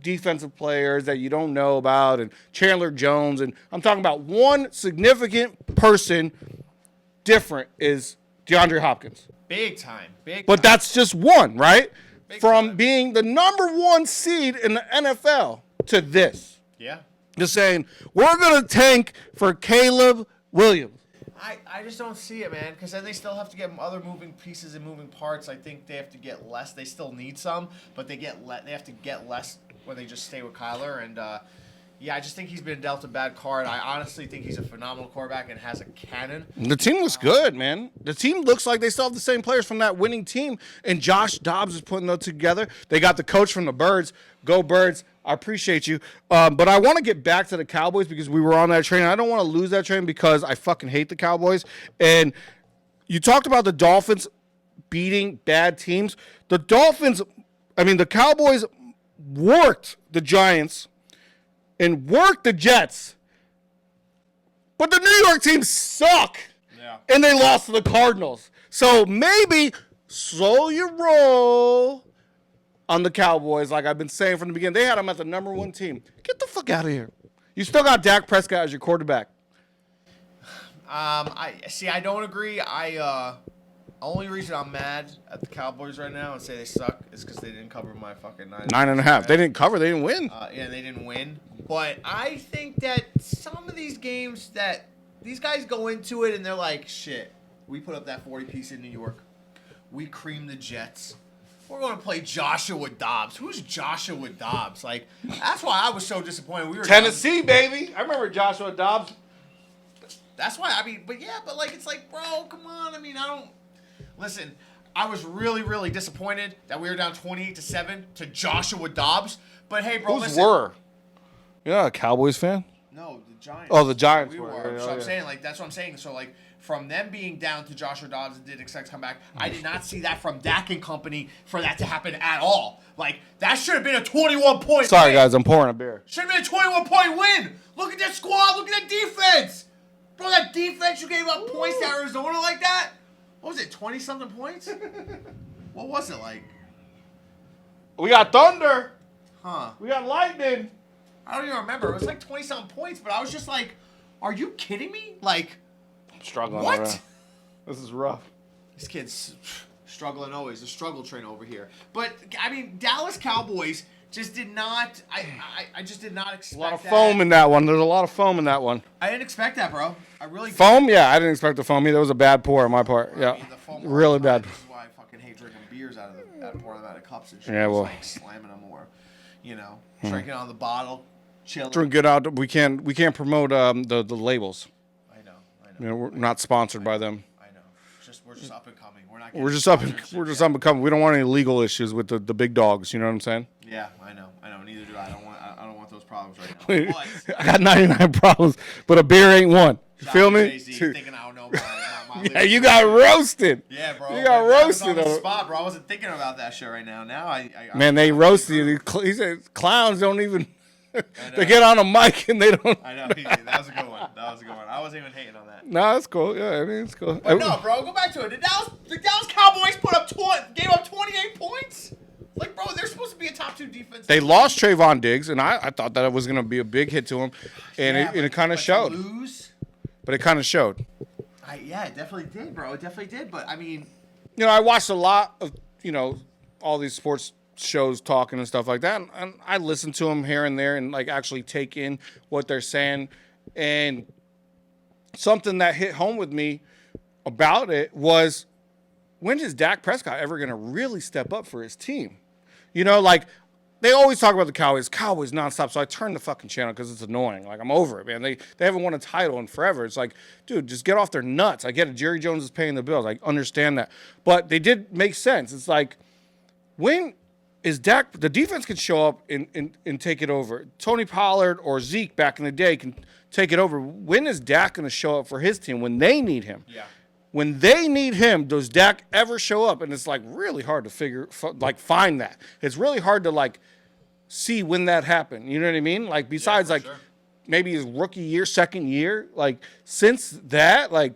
defensive players that you don't know about and Chandler Jones. And I'm talking about one significant person different is DeAndre Hopkins. Big time. But that's just one, right? Big From time. being the number one seed in the NFL to this. Yeah. Just saying, we're going to tank for Caleb Williams. I just don't see it, man, because then they still have to get other moving pieces and moving parts. I think they have to get less. They still need some, but they have to get less when they just stay with Kyler. And, I just think he's been dealt a bad card. I honestly think he's a phenomenal quarterback and has a cannon. The team looks good, man. The team looks like they still have the same players from that winning team, and Josh Dobbs is putting those together. They got the coach from the Birds. Go Birds. I appreciate you. But I want to get back to the Cowboys because we were on that train. I don't want to lose that train because I fucking hate the Cowboys. And you talked about the Dolphins beating bad teams. The Cowboys worked the Giants and worked the Jets. But the New York teams suck. Yeah. And they lost to the Cardinals. So maybe slow your roll on the Cowboys, like I've been saying from the beginning. They had them at the number one team. Get the fuck out of here. You still got Dak Prescott as your quarterback. I don't agree. Only reason I'm mad at the Cowboys right now and say they suck is because they didn't cover my fucking 9.5. They didn't cover. They didn't win. They didn't win. But I think that some of these games that these guys go into it and they're like, shit, we put up that 40-piece in New York. We creamed the Jets. We're going to play Joshua Dobbs. Who's Joshua Dobbs? Like, that's why I was so disappointed. We were Tennessee, baby. I remember Joshua Dobbs. That's why, it's like, bro, come on. Listen, I was really, really disappointed that we were down 28-7 to Joshua Dobbs. But hey, bro, Who's were? You're not a Cowboys fan? No, the Giants. Oh, the Giants We were. were. Yeah, So I'm yeah. saying, that's what I'm saying. So, from them being down to Joshua Dobbs and did expect to come back, I did not see that from Dak and company for that to happen at all. That should have been a 21-point Sorry, win. guys. I'm pouring a beer. Should have been a 21-point win. Look at that squad. Look at that defense. Bro, that defense, you gave up points to Arizona like that? What was it, 20-something points? What was it like? We got Thunder. Huh. We got Lightning. I don't even remember. It was like 20-something points, but I was just like, are you kidding me? I'm struggling. What? Over. This is rough. This kid's struggling always. The struggle train over here. But, Dallas Cowboys just did not, I just did not expect A lot of that. foam in that one. There's a lot of foam in that one. I didn't expect that, bro. I really Foam? Yeah, I didn't expect the foam either. It was a bad pour on my part. Yeah, the foam all really the time. bad. This is why I fucking hate drinking beers out of pouring them out of cups and shit. Yeah, well. Just slamming them or, drinking out of the bottle, chilling. Drink it out. We can't promote the labels. I know. We're not sponsored by them. I know. We're just up and coming. We're just up and coming. We don't want any legal issues with the big dogs. You know what I'm saying? Yeah, I know. Neither do I. I don't want those problems right now. But I got 99 problems, but a beer ain't one. You shout feel out to me? Jay-Z, thinking I don't know my Yeah, you got roasted. Yeah, bro. You got That was roasted. on the on it. spot, bro. I wasn't thinking about that shit right now. Now Man, they roasted you. He said clowns don't even. They get on a mic and they don't. I know. That was a good one. I wasn't even hating on that. No, that's cool. Yeah, it's cool. But no, bro, go back to it. The Dallas Cowboys gave up 28 points? Bro, they're supposed to be a top 2 defense. They lost Trayvon Diggs, and I thought that it was going to be a big hit to him, and it kind of showed. Lose? But it kind of showed. Yeah, it definitely did, bro. It definitely did. But, I watched a lot of, all these sports shows talking and stuff like that, and I listen to them here and there and, actually take in what they're saying. And something that hit home with me about it was, when is Dak Prescott ever going to really step up for his team? They always talk about the Cowboys nonstop, so I turned the fucking channel because it's annoying. I'm over it, man. They haven't won a title in forever. It's like, dude, just get off their nuts. I get it. Jerry Jones is paying the bills. I understand that. But they did make sense. It's like, when is Dak, the defense can show up and take it over. Tony Pollard or Zeke back in the day can take it over. When is Dak going to show up for his team when they need him? Yeah. When they need him, does Dak ever show up? And it's really hard to find that. It's really hard to see when that happened. You know what I mean? Besides Yeah, for sure. maybe his rookie year, second year. Like since that, like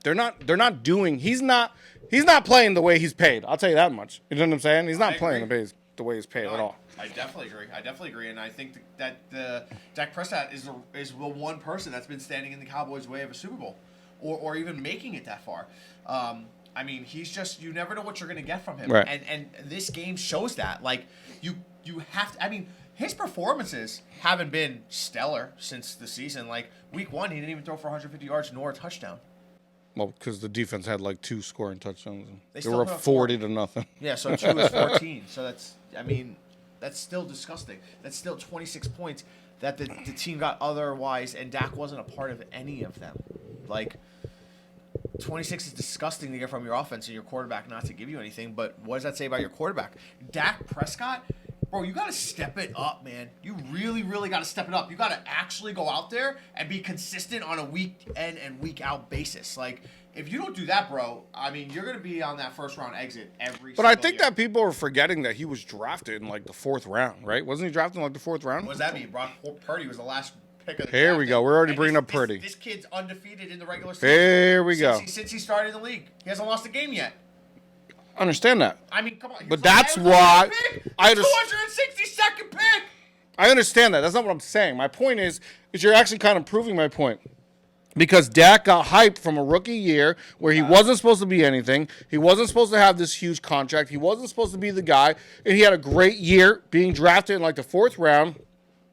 they're not doing. He's not playing the way he's paid. I'll tell you that much. You know what I'm saying? He's not playing the way he's paid at all. I definitely agree, and I think that Dak Prescott is the one person that's been standing in the Cowboys' way of a Super Bowl, or even making it that far. I mean, he's just, you never know what you're going to get from him, right. And this game shows that. Like you have to. I mean, his performances haven't been stellar since the season. Like week 1, he didn't even throw for 150 yards nor a touchdown. Well, because the defense had like 2 scoring touchdowns. They were up 40-0. Yeah, so 2 is 14. So that's still disgusting. That's still 26 points that the team got otherwise, and Dak wasn't a part of any of them. Like, 26 is disgusting to get from your offense and your quarterback not to give you anything, but what does that say about your quarterback? Dak Prescott, bro, you got to step it up, man. You really, really got to step it up. You got to actually go out there and be consistent on a week in and week out basis. Like, if you don't do that, bro, I mean, you're going to be on that first round exit every But I think year. that people are forgetting that he was drafted in like the 4th round, right? Wasn't he drafted in like the 4th round? What does that mean? Brock Purdy was the last pick of the Here draft. we go. We're already bringing up Purdy. This kid's undefeated in the regular season. Here we go. Since he started in the league. He hasn't lost a game yet. I understand that. I mean, come on. But that's why I 262nd pick. I understand that. That's not what I'm saying. My point is you're actually kind of proving my point. Because Dak got hyped from a rookie year where he wasn't supposed to be anything. He wasn't supposed to have this huge contract. He wasn't supposed to be the guy. And he had a great year being drafted in like the 4th round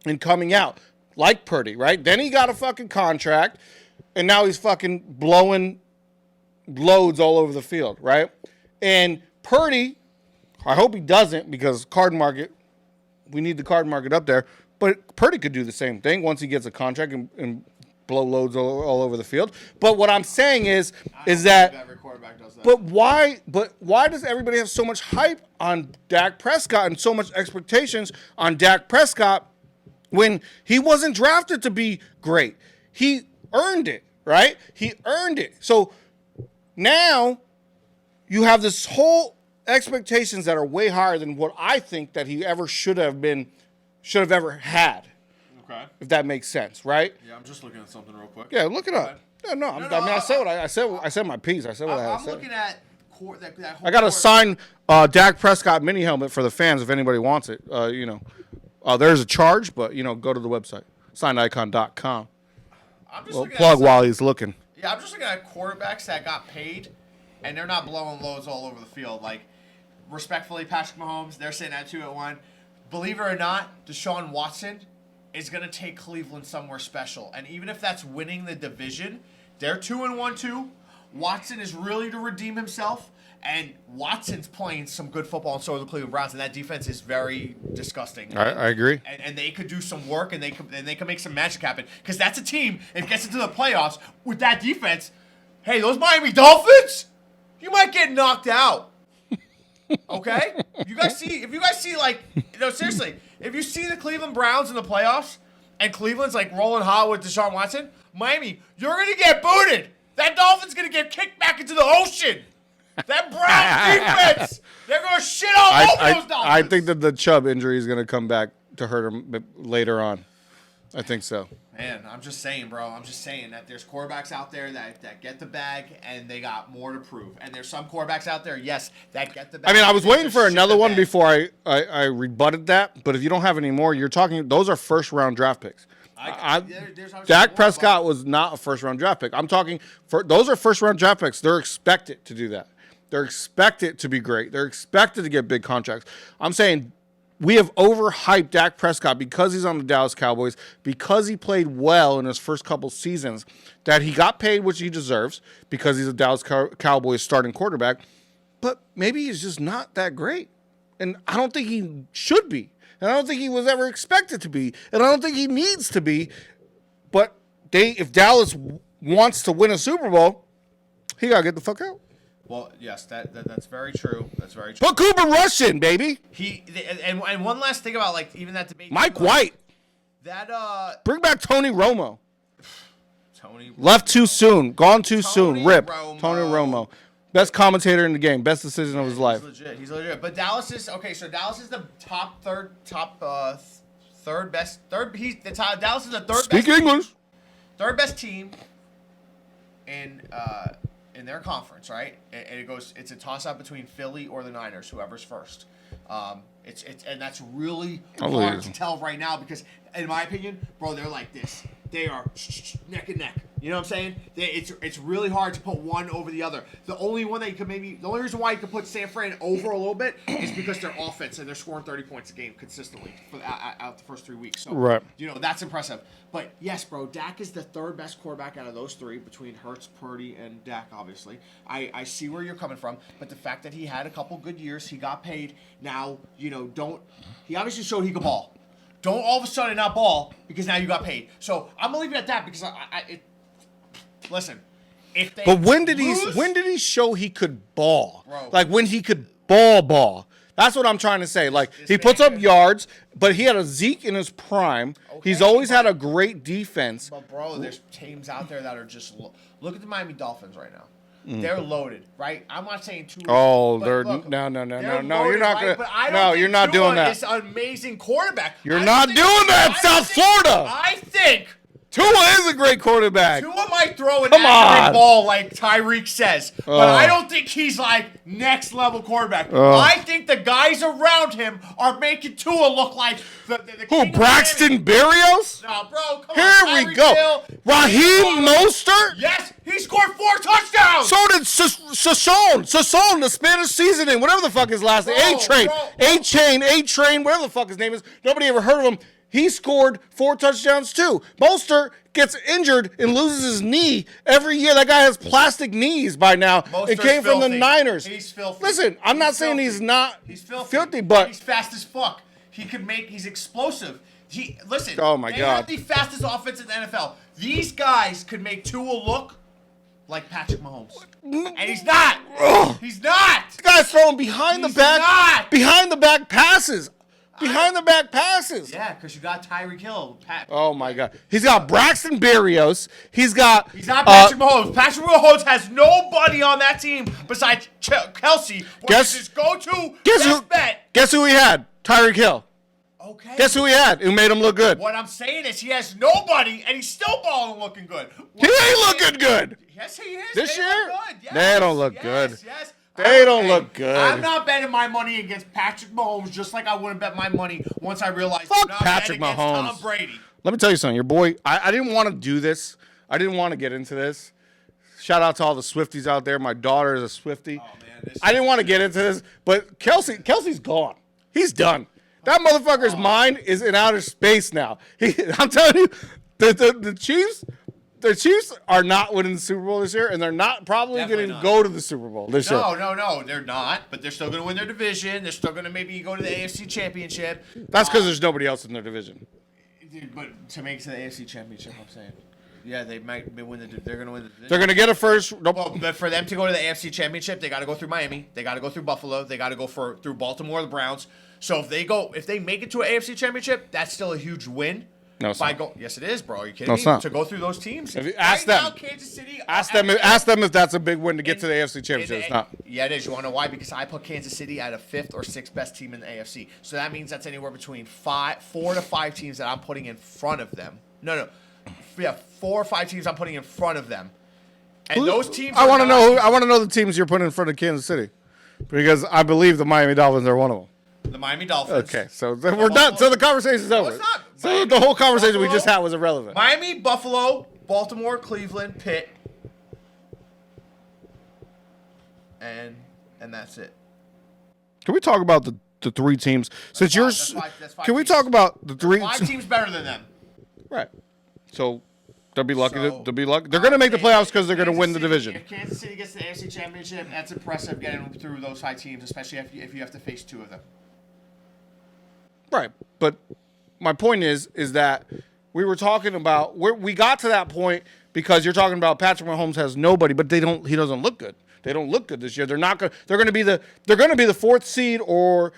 and coming out like Purdy, right? Then he got a fucking contract, and now he's fucking blowing loads all over the field, right? And Purdy, I hope he doesn't, because card market, we need the card market up there. But Purdy could do the same thing once he gets a contract and blow loads all over the field. But what I'm saying is that every quarterback does that. But why does everybody have so much hype on Dak Prescott and so much expectations on Dak Prescott when he wasn't drafted to be great? He earned it, right? He earned it. So now you have this whole expectations that are way higher than what I think that he ever should have ever had. Okay. If that makes sense, right? Yeah, I'm just looking at something real quick. Yeah, look it up. Yeah, no, I said what I said. I said my piece. I said what I had to say. I'm looking at that whole I got a signed Dak Prescott mini helmet for the fans if anybody wants it. There's a charge, but go to the website signeicon.com. Well, plug while he's looking. Yeah, I'm just looking at quarterbacks that got paid, and they're not blowing loads all over the field. Like, respectfully, Patrick Mahomes, they're sitting at 2-1. Believe it or not, Deshaun Watson is going to take Cleveland somewhere special. And even if that's winning the division, they're 2-1 too. Watson is really to redeem himself. And Watson's playing some good football, and so are the Cleveland Browns. And that defense is very disgusting. I agree. And they could do some work, and they could make some magic happen. Because that's a team, if it gets into the playoffs with that defense, hey, those Miami Dolphins, you might get knocked out. Okay? If you guys see, like, seriously, if you see the Cleveland Browns in the playoffs and Cleveland's like rolling hot with Deshaun Watson, Miami, you're going to get booted. That Dolphin's going to get kicked back into the ocean. That Browns defense, they're going to shit all over those Dolphins. I think that the Chubb injury is going to come back to hurt him later on. I think so. Man, I'm just saying, bro. I'm just saying that there's quarterbacks out there that get the bag and they got more to prove. And there's some quarterbacks out there, yes, that get the bag. I mean, I was waiting for another one before I rebutted that. But if you don't have any more, you're talking. Those are first-round draft picks. Dak Prescott was not a first-round draft pick. I'm talking those are first-round draft picks. They're expected to do that. They're expected to be great. They're expected to get big contracts. I'm saying we have overhyped Dak Prescott because he's on the Dallas Cowboys, because he played well in his first couple seasons, that he got paid, which he deserves, because he's a Dallas Cowboys starting quarterback. But maybe he's just not that great. And I don't think he should be. And I don't think he was ever expected to be. And I don't think he needs to be. But if Dallas wants to win a Super Bowl, he got to get the fuck out. Well, yes, that's very true. That's very true. Put Cooper Rush in, baby. And one last thing about, like, even that debate. Mike White. Bring back Tony Romo. Left too soon. Gone too soon. Rip. Tony Romo. Best commentator in the game. Best decision of his life. He's legit. But Dallas is okay. So Dallas is the top third best. Dallas is the third Speak best. English. Third best team in their conference, right? And it's a toss up between Philly or the Niners, whoever's first. And that's really hard to tell right now because, in my opinion, bro, they're like this. They are neck and neck. You know what I'm saying? It's really hard to put one over the other. The only reason why you can put San Fran over a little bit is because their offense and they're scoring 30 points a game consistently out the first 3 weeks. So, right. That's impressive. But yes, bro, Dak is the third best quarterback out of those three between Hurts, Purdy, and Dak. Obviously, I see where you're coming from. But the fact that he had a couple good years, he got paid. Now, he obviously showed he could ball. Don't all of a sudden not ball because now you got paid. So I'm gonna leave it at that because listen. If they when did he show he could ball? Bro. Like when he could ball. That's what I'm trying to say. Like he puts up yards, but he had a Zeke in his prime. Okay, He's always had a great defense. But bro, there's teams out there that are just look at the Miami Dolphins right now. They're loaded, right? I'm not saying Tua. Oh, but they're look, no. loaded, You're not right? gonna. But I don't No, think you're not Tua doing that. is an amazing quarterback. You're not doing that, South Florida. I think Tua is a great quarterback. Tua might throw an Come accurate on. ball like Tyreek says, but I don't think he's like next level quarterback. I think the guys around him are making Tua look like the Who? king of Braxton Miami. Berrios? No, bro, come Here on. we Tyreek go. Hill. Raheem Mostert? Yes, he scored 4 touchdowns. So did Sasson, the Spanish seasoning, whatever the fuck his last name. A-Train, A-Train, whatever the fuck his name is. Nobody ever heard of him. He scored 4 touchdowns too. Mostert gets injured and loses his knee every year. That guy has plastic knees by now. It came from the Niners. He's filthy. Listen, I'm not saying he's not He's filthy, but he's fast as fuck. He's explosive. Listen. Oh my they God. have the fastest offense in the NFL. These guys could make Tua look like Patrick Mahomes, and he's not. He's not. the guy's throwing behind He's the back not. passes. Behind the back passes. Yeah, because you got Tyreek Hill. Oh my God. He's got Braxton Berrios. He's not Patrick Mahomes. Patrick Mahomes has nobody on that team besides Kelsey. Guess- His go-to best bet. Guess who he had? Tyreek Hill. Okay. Guess who he had? Who made him look good? What I'm saying is he has nobody, and he's still balling looking good. He ain't looking good. Yes, he is. This They year? look good. Yes, They don't look yes, good. Yes. They don't look good. I'm not betting my money against Patrick Mahomes, just like I wouldn't bet my money once I realized Fuck I'm not Patrick betting against Mahomes. Tom Brady. Let me tell you something. Your boy, I didn't want to do this. I didn't want to get into this. Shout out to all the Swifties out there. My daughter is a Swiftie. Oh, man, I didn't want to get into this, but Kelsey's gone. He's done. That motherfucker's mind is in outer space now. I'm telling you, the Chiefs are not winning the Super Bowl this year, and they're not probably going to go to the Super Bowl this year. No, they're not. But they're still going to win their division. They're still going to maybe go to the AFC Championship. That's because there's nobody else in their division. Dude, but to make it to the AFC Championship, I'm saying. Yeah, they might win they're going to win the division. They're going to get a first. Well, but for them to go to the AFC Championship, they got to go through Miami. They got to go through Buffalo. They got to go through Baltimore, the Browns. So if they make it to an AFC Championship, that's still a huge win. No, it's not. Yes, it is, bro. Are you kidding No, me? it's not. To go through those teams. If you ask them. Now, Kansas City. Ask them if that's a big win to get to the AFC Championship. It's not. Yeah, it is. You want to know why? Because I put Kansas City at a 5th or 6th best team in the AFC. So that means that's anywhere between 4 to 5 teams that I'm putting in front of them. No. Yeah, 4 or 5 teams I'm putting in front of them. And those teams. I want to know. I want to know the teams you're putting in front of Kansas City, because I believe the Miami Dolphins are one of them. The Miami Dolphins. Okay, so we're done. So the conversation's over. it's not. So Miami, the whole conversation Buffalo, we just had was irrelevant. Miami, Buffalo, Baltimore, Cleveland, Pitt, and that's it. Can we talk about the 3 teams? Since you're, That's five can we teams. talk about the 3? 5 teams better than them. Right. So they'll be lucky. So, They'll be lucky. They're going to make the playoffs because they're going to win the Kansas City- division. If Kansas City gets the AFC Championship, that's impressive getting through those high teams, especially if you have to face 2 of them. Right, but my point is that we were talking about we got to that point because you're talking about Patrick Mahomes has nobody, but he doesn't look good. They don't look good this year. They're going to be the 4th seed or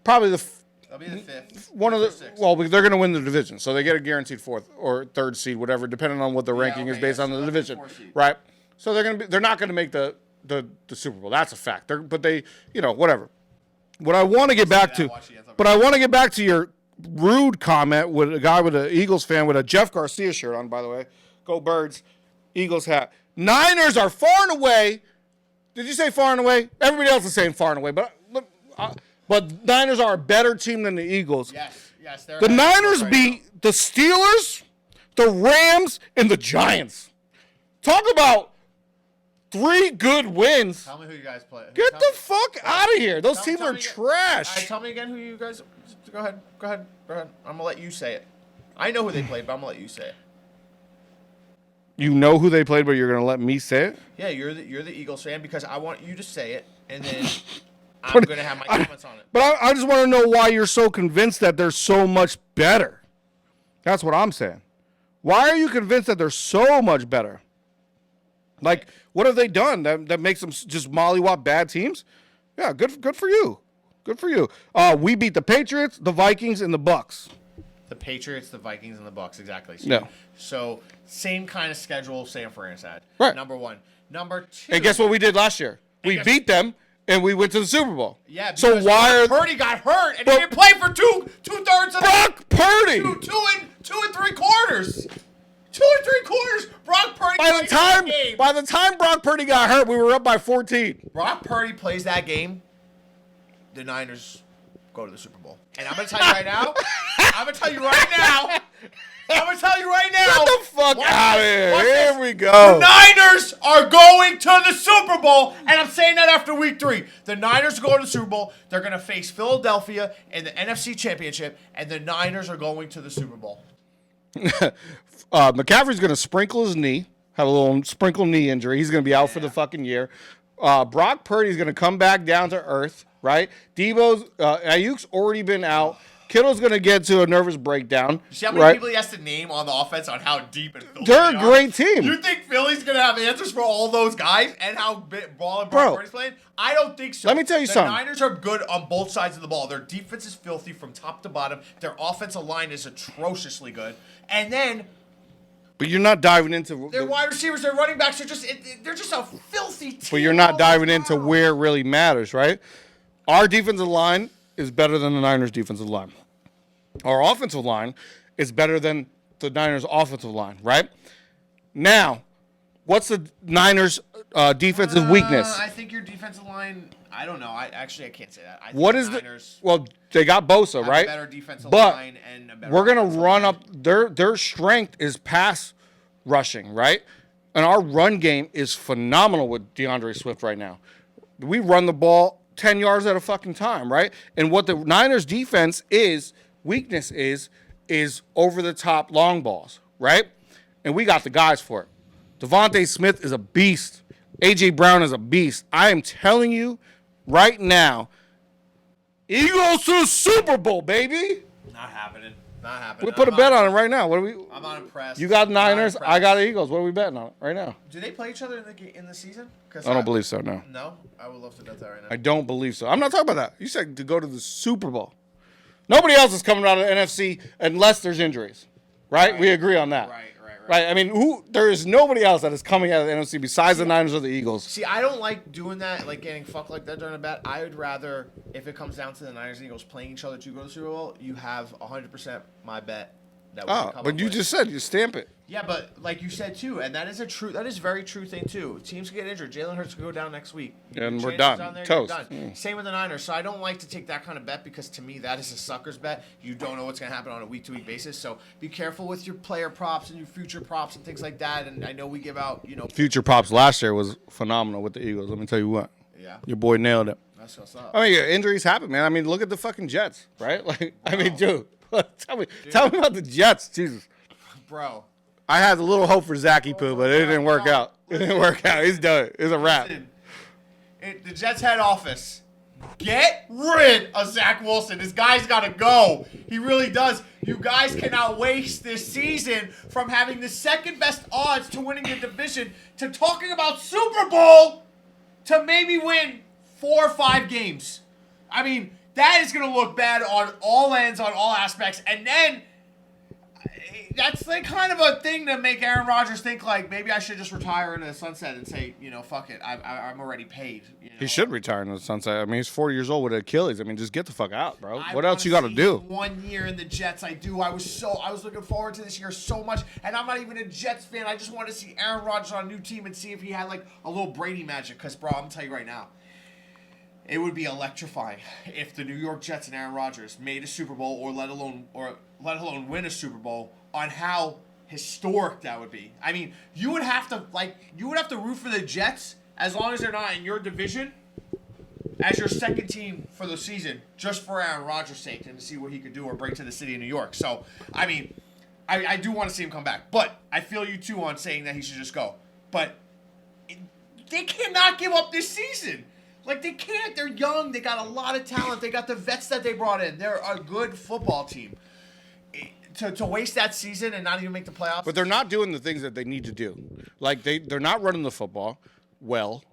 probably They'll be the 5th. one of the 6th. well, they're going to win the division, so they get a guaranteed 4th or 3rd seed, whatever, depending on what the ranking is based on the division, 4th seed. right? So they're not going to make the Super Bowl. That's a fact. But they, whatever. What I want to get back to, but I want to get back to rude comment with a guy with an Eagles fan with a Jeff Garcia shirt on, by the way. Go Birds. Eagles hat. Niners are far and away. Did you say far and away? Everybody else is saying far and away, but Niners are a better team than the Eagles. Yes. The Niners beat the Steelers, the Rams, and the Giants. Talk about 3 good wins. Tell me who you guys play. Get the fuck out of here. Those teams are trash. All right, tell me again who you guys. Go ahead. I'm gonna let you say it. I know who they played, but I'm gonna let you say it. You know who they played, but you're gonna let me say it? Yeah, you're the Eagles fan because I want you to say it, and then I'm gonna have my comments on it. But I just want to know why you're so convinced that they're so much better. That's what I'm saying. Why are you convinced that they're so much better? Like, what have they done that makes them just mollywop bad teams? Yeah, good for you. Good for you. We beat the Patriots, the Vikings, and the Bucks. The Patriots, the Vikings, and the Bucks, exactly. So same kind of schedule San Fran's had. Right. Number one. Number two. And guess what we did last year? We beat them, and we went to the Super Bowl. Yeah. So why Brock Purdy got hurt, and he didn't play for two-thirds of Brock Purdy? Two and three quarters. 2 and 3 quarters. Brock Purdy. By the time Brock Purdy got hurt, we were up by 14. Brock Purdy plays that game. The Niners go to the Super Bowl. And I'm going to tell you right now. I'm going to tell you right now. Get the fuck out of here. Here we go. The Niners are going to the Super Bowl. And I'm saying that after week 3. The Niners are going to the Super Bowl. They're going to face Philadelphia in the NFC Championship. And the Niners are going to the Super Bowl. McCaffrey's going to sprinkle his knee, have a little sprinkle knee injury. He's going to be out for the fucking year. Brock Purdy's going to come back down to earth, right? Ayuk's already been out. Kittle's going to get to a nervous breakdown. You see how many people he has to name on the offense on how deep and filthy they're a great team. You think Philly's going to have answers for all those guys and how Brock Purdy's playing? I don't think so. Let me tell you something. The Niners are good on both sides of the ball. Their defense is filthy from top to bottom. Their offensive line is atrociously good. And then... But you're not diving into... Their wide receivers, their running backs, they're just a filthy team. But you're not diving into where it really matters, right? Our defensive line is better than the Niners' defensive line. Our offensive line is better than the Niners' offensive line, right? Now, what's the Niners' defensive weakness? I think your defensive line... I don't know. I can't say that. I think what is Niners well, they got Bosa, right? A better defensive line and a better we're gonna run line. up. Their strength is pass rushing, right? And our run game is phenomenal with DeAndre Swift right now. We run the ball 10 yards at a fucking time, right? And what the Niners defense weakness is over the top long balls, right? And we got the guys for it. Devontae Smith is a beast. A.J. Brown is a beast. I am telling you right now, Eagles to the Super Bowl, baby. Not happening. Not happening. We put a bet on it right now. What are we? I'm not impressed. You got Niners. I got Eagles. What are we betting on it right now? Do they play each other in the season? I don't believe so. No. No, I would love to bet that right now. I don't believe so. I'm not talking about that. You said to go to the Super Bowl. Nobody else is coming out of the NFC unless there's injuries, right? We agree on that. Right. I mean, there is nobody else that is coming out of the NFC besides the Niners or the Eagles. See, I don't like doing that, like getting fucked like that during a bet. I would rather, if it comes down to the Niners and Eagles playing each other to go to the Super Bowl, you have 100% my bet. But you just said you stamp it. Yeah, but like you said too, and that is a very true thing too. Teams can get injured. Jalen Hurts can go down next week. And we're done. Toast. Same with the Niners. So I don't like to take that kind of bet because to me that is a sucker's bet. You don't know what's going to happen on a week-to-week basis. So be careful with your player props and your future props and things like that. And I know we give out, future props last year was phenomenal with the Eagles. Let me tell you what. Yeah. Your boy nailed it. That's what's up. I mean, yeah, injuries happen, man. I mean, look at the fucking Jets, right? Like, I mean, dude, tell me about the Jets, Jesus. Bro. I had a little hope for Zachy Poo, but it didn't work out. It didn't work out. He's done. It's a wrap. The Jets head office. Get rid of Zach Wilson. This guy's got to go. He really does. You guys cannot waste this season from having the second best odds to winning the division to talking about Super Bowl to maybe win 4 or 5 games. I mean, that is going to look bad on all ends, on all aspects. And then that's like kind of a thing to make Aaron Rodgers think like maybe I should just retire into the sunset and say, fuck it, I'm already paid. He should retire in the sunset. I mean, he's 40 years old with Achilles. I mean, just get the fuck out, bro. I What else you got to do? 1 year in the Jets. I was looking forward to this year so much, and I'm not even a Jets fan. I just want to see Aaron Rodgers on a new team and see if he had like a little Brady magic. Because, bro, I'm gonna tell you right now, it would be electrifying if the New York Jets and Aaron Rodgers made a Super Bowl, or let alone win a Super Bowl. On how historic that would be. I mean, you would have to root for the Jets as long as they're not in your division as your second team for the season, just for Aaron Rodgers' sake and to see what he could do or bring to the city of New York. So, I mean, I do want to see him come back, but I feel you too on saying that he should just go. But they cannot give up this season. Like, they can't. They're young. They got a lot of talent. They got the vets that they brought in. They're a good football team. To waste that season and not even make the playoffs. But they're not doing the things that they need to do. Like, they're not running the football well.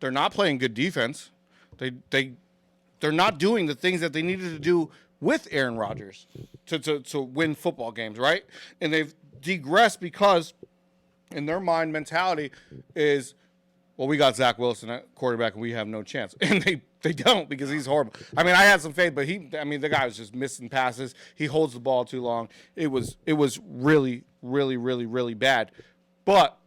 They're not playing good defense. They're not doing the things that they needed to do with Aaron Rodgers to win football games, right? And they've digressed because in their mind mentality is, well, we got Zach Wilson at quarterback and we have no chance. And they don't, because he's horrible. I mean, I had some faith, but the guy was just missing passes. He holds the ball too long. It was really, really, really, really bad. But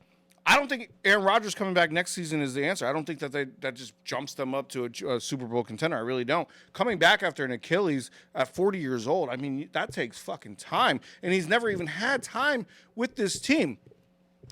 I don't think Aaron Rodgers coming back next season is the answer. I don't think that just jumps them up to a Super Bowl contender. I really don't. Coming back after an Achilles at 40 years old, I mean, that takes fucking time. And he's never even had time with this team.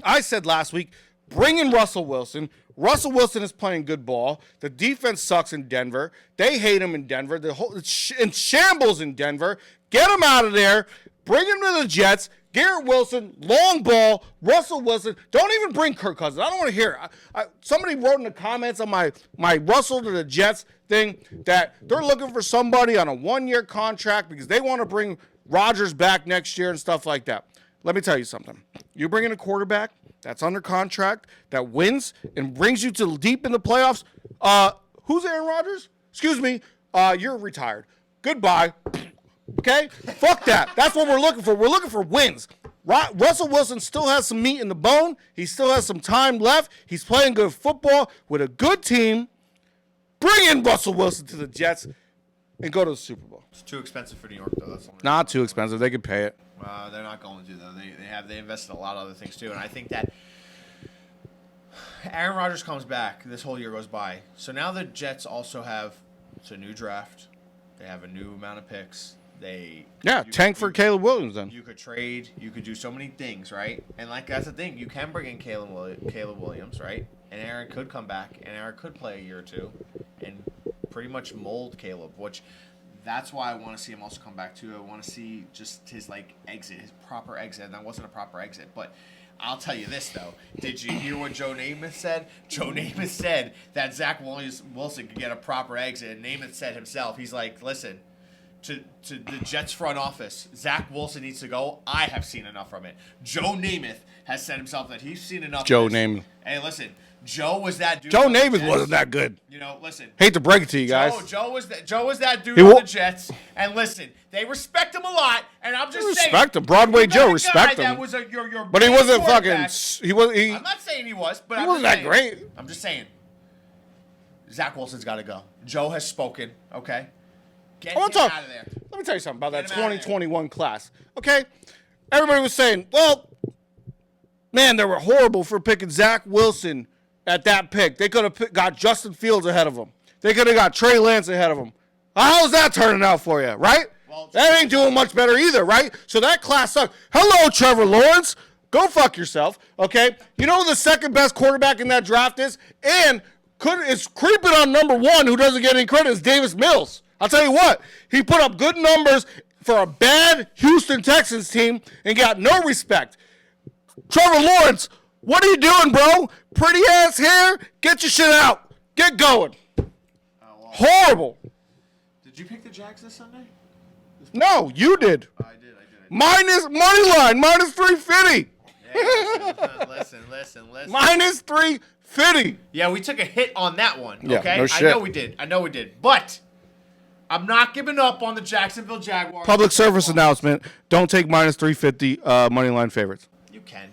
I said last week, bring in Russell Wilson. Russell Wilson is playing good ball. The defense sucks in Denver. They hate him in Denver. It's in shambles in Denver. Get him out of there. Bring him to the Jets. Garrett Wilson, long ball. Russell Wilson. Don't even bring Kirk Cousins. I don't want to hear it. Somebody wrote in the comments on my Russell to the Jets thing that they're looking for somebody on a 1-year contract because they want to bring Rodgers back next year and stuff like that. Let me tell you something. You bring in a quarterback that's under contract, that wins and brings you to deep in the playoffs. Who's Aaron Rodgers? Excuse me. You're retired. Goodbye. Okay? Fuck that. That's what we're looking for. We're looking for wins. Russell Wilson still has some meat in the bone. He still has some time left. He's playing good football with a good team. Bring in Russell Wilson to the Jets and go to the Super Bowl. It's too expensive for New York, though. That's not too expensive. They could pay it. They're not going to, though. They invested a lot of other things too, and I think that Aaron Rodgers comes back. This whole year goes by, so now the Jets also have a new draft. They have a new amount of picks. Tank for Caleb Williams. Then you could trade. You could do so many things, right? And that's the thing. You can bring in Caleb Williams, right? And Aaron could come back, and Aaron could play a year or two, and pretty much mold Caleb, which. That's why I want to see him also come back too. I want to see just his exit, his proper exit. And that wasn't a proper exit, but I'll tell you this though. Did you hear what Joe Namath said? Joe Namath said that Zach Wilson could get a proper exit. And Namath said himself, he's like, listen, to the Jets front office, Zach Wilson needs to go. I have seen enough from it. Joe Namath has said himself that he's seen enough. Joe Namath. Hey, listen. Joe was that dude. Joe Namath wasn't that good. Listen. Hate to break it to you guys. Joe was that dude on the Jets. And listen, they respect him a lot. And I'm just saying. Respect him. Broadway Joe, respect him. That was your but he wasn't fucking. I'm not saying he was, but he wasn't that great. I'm just saying. Zach Wilson's got to go. Joe has spoken. Okay. Get him out of there. Let me tell you something about that 2021 class. Okay. Everybody was saying, well, man, they were horrible for picking Zach Wilson. At that pick, they could have got Justin Fields ahead of him. They could have got Trey Lance ahead of him. How's that turning out for you, right? Well, that ain't doing much better either, right? So that class sucked. Hello, Trevor Lawrence. Go fuck yourself, okay? You know who the second best quarterback in that draft is? And is creeping on number one, who doesn't get any credit, is Davis Mills. I'll tell you what. He put up good numbers for a bad Houston Texans team and got no respect. Trevor Lawrence, what are you doing, bro? Pretty ass hair. Get your shit out. Get going. Horrible. Did you pick the Jags this Sunday? No, you did. I did. Minus money line. Minus 350. Listen. Minus 350. Yeah, we took a hit on that one. Yeah, Okay, no shit. I know we did. But I'm not giving up on the Jacksonville Jaguars. Public service announcement: don't take minus 350 money line favorites. You can.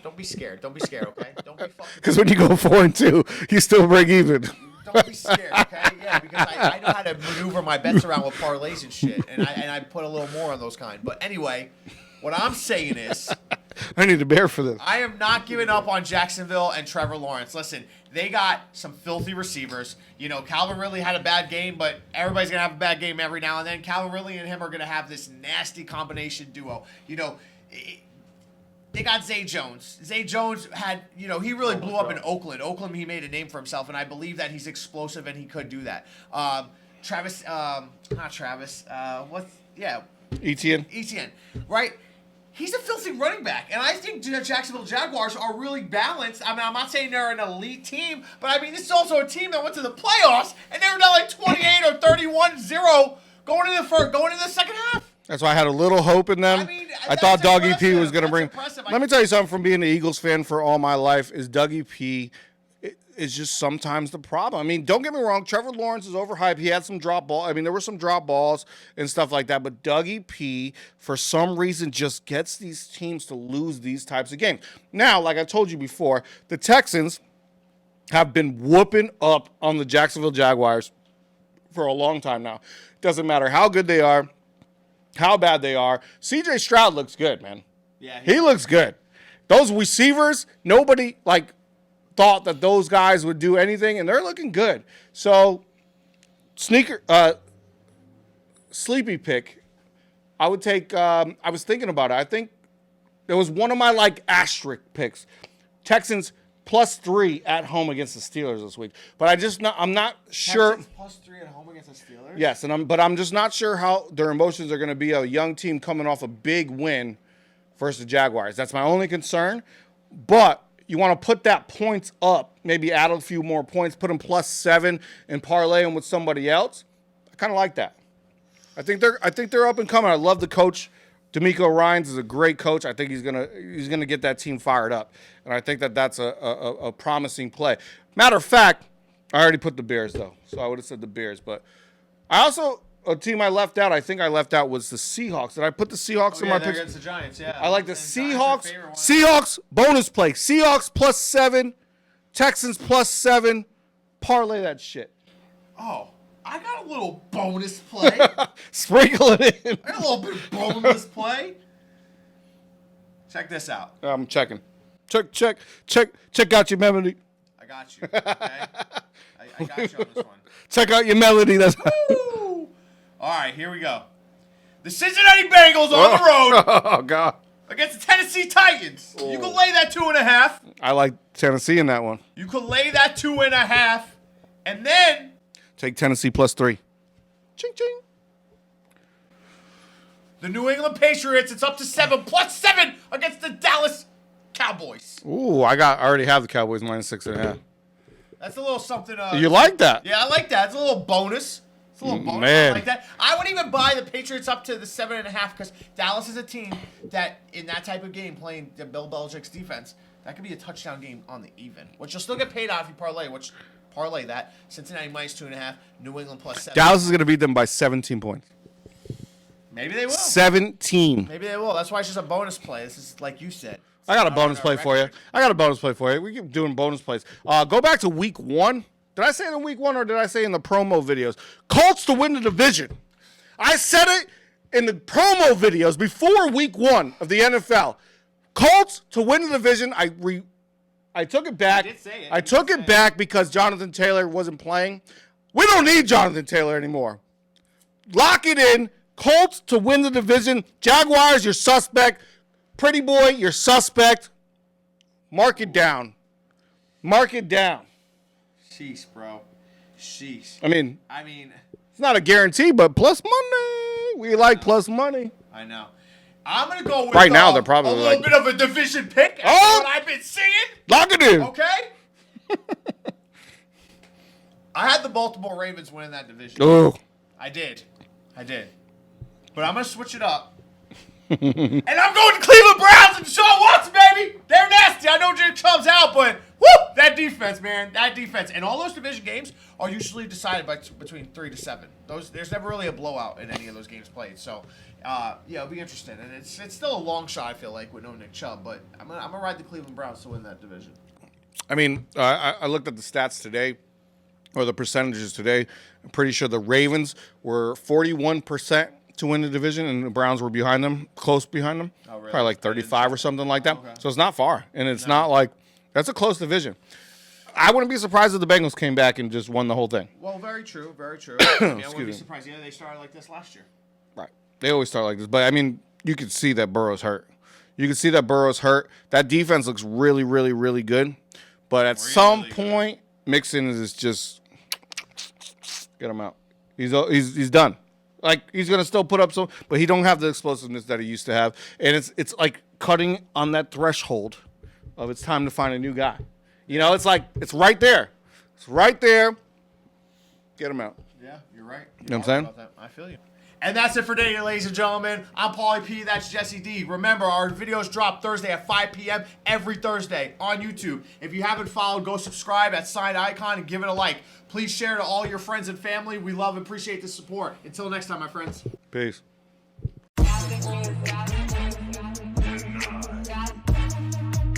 Don't be scared. Don't be scared, okay? Don't be fucking. Because when you go 4-2, you still break even. Don't be scared, okay? Yeah, because I know how to maneuver my bets around with parlays and shit, and I put a little more on those kind. But anyway, what I'm saying is, I need a bear for this. I am not giving up on Jacksonville and Trevor Lawrence. Listen, they got some filthy receivers. You know, Calvin Ridley had a bad game, but everybody's going to have a bad game every now and then. Calvin Ridley and him are going to have this nasty combination duo. You know, they got Zay Jones. Zay Jones had, you know, he really blew up in Oakland. Oakland, he made a name for himself, and I believe that he's explosive and he could do that. Etienne, right? He's a filthy running back, and I think the Jacksonville Jaguars are really balanced. I mean, I'm not saying they're an elite team, but I mean, this is also a team that went to the playoffs, and they were down like 28 or 31-0 going into the second half. That's why I had a little hope in them. I mean, I thought Dougie P impressive. was going to bring. Let me tell you something from being an Eagles fan for all my life is Dougie P is just sometimes the problem. I mean, don't get me wrong. Trevor Lawrence is overhyped. He had some drop ball. I mean, there were some drop balls and stuff like that. But Dougie P, for some reason, just gets these teams to lose these types of games. Now, like I told you before, the Texans have been whooping up on the Jacksonville Jaguars for a long time now. Doesn't matter how good they are, how bad they are. C.J. Stroud looks good, man. Yeah, he looks good. Those receivers, nobody thought that those guys would do anything, and they're looking good. So, sleepy pick. I would take. I was thinking about it. I think it was one of my asterisk picks. Texans +3 at home against the Steelers this week, but I'm not sure. Texans +3 at home against the Steelers. Yes, but I'm just not sure how their emotions are going to be. A young team coming off a big win versus the Jaguars. That's my only concern. But you want to put that points up, maybe add a few more points, put them +7, and parlay them with somebody else. I kind of like that. I think they're up and coming. I love the coach. D'Amico Ryans is a great coach. I think he's gonna get that team fired up, and I think that's a promising play. Matter of fact, I already put the Bears though, so I would have said the Bears. But I also a team I left out. I think I left out was the Seahawks. Did I put the Seahawks in my picture? Against the Giants, yeah. I like the Seahawks. Seahawks bonus play. Seahawks +7, Texans +7. Parlay that shit. Oh. I got a little bonus play. Sprinkle it in. I got a little bit of bonus play. Check this out. I'm checking. Check out your melody. I got you. Okay? I got you on this one. Check out your melody. That's. Woo! All right, here we go. The Cincinnati Bengals on the road. Oh God. Against the Tennessee Titans. You can lay that 2.5. I like Tennessee in that one. You can lay that 2.5, and then take Tennessee +3. Ching ching. The New England Patriots, it's up to 7, +7 against the Dallas Cowboys. Ooh, I already have the Cowboys -6.5. That's a little something. You like that? Yeah, I like that. It's a little bonus. It's a little bonus. Man. I like that. I would even buy the Patriots up to the 7.5 because Dallas is a team that, in that type of game, playing Bill Belichick's defense, that could be a touchdown game on the even, which you'll still get paid out if you parlay that. Cincinnati -2.5, New England +7. Dallas is going to beat them by 17 points. Maybe they will. 17. Maybe they will. That's why it's just a bonus play. This is like you said. I got a bonus play for you. We keep doing bonus plays. Go back to week 1. Did I say it in week 1 or did I say in the promo videos? Colts to win the division. I said it in the promo videos before week 1 of the NFL. Colts to win the division. I took it back. You did say it. I took it back because Jonathan Taylor wasn't playing. We don't need Jonathan Taylor anymore. Lock it in. Colts to win the division. Jaguars, you're suspect. Pretty boy, you're suspect. Mark it down. Mark it down. Sheesh, bro. Sheesh. I mean, it's not a guarantee, but plus money. We like plus money. I know. I'm going to go with right now, they're probably a little bit of a division pick. Oh! What I've been seeing. Lock it in. Okay? I had the Baltimore Ravens winning that division. Oh. I did. But I'm going to switch it up. And I'm going to Cleveland Browns and Deshaun Watson, baby. They're nasty. I know Jim Chubb's out, but Woo! That defense, man. That defense. And all those division games are usually decided by between 3 to 7. There's never really a blowout in any of those games played. So, yeah, it'll be interesting. And it's still a long shot, I feel like, with no Nick Chubb. But I'm gonna ride the Cleveland Browns to win that division. I mean, I looked at the stats today, or the percentages today. I'm pretty sure the Ravens were 41% to win the division, and the Browns were behind them, close behind them. Oh, really? Probably like 35 or something like that. Okay. So it's not far, and it's not like that's a close division. I wouldn't be surprised if the Bengals came back and just won the whole thing. Well, very true, very true. I wouldn't be me. surprised. Yeah, they started like this last year. Right. They always start like this. But, I mean, you could see that Burrow's hurt. You can see that Burrow's hurt. That defense looks really, really, really good. But at some point, Mixon is just get him out. He's done. Like, he's going to still put up some, but he don't have the explosiveness that he used to have. And it's like cutting on that threshold of it's time to find a new guy. You know, it's like, it's right there. It's right there. Get him out. Yeah, you're right. You know what I'm saying? I feel you. And that's it for today, ladies and gentlemen. I'm Pauly P. That's Jesse D. Remember, our videos drop Thursday at 5 p.m. every Thursday on YouTube. If you haven't followed, go subscribe at side icon and give it a like. Please share to all your friends and family. We love and appreciate the support. Until next time, my friends. Peace.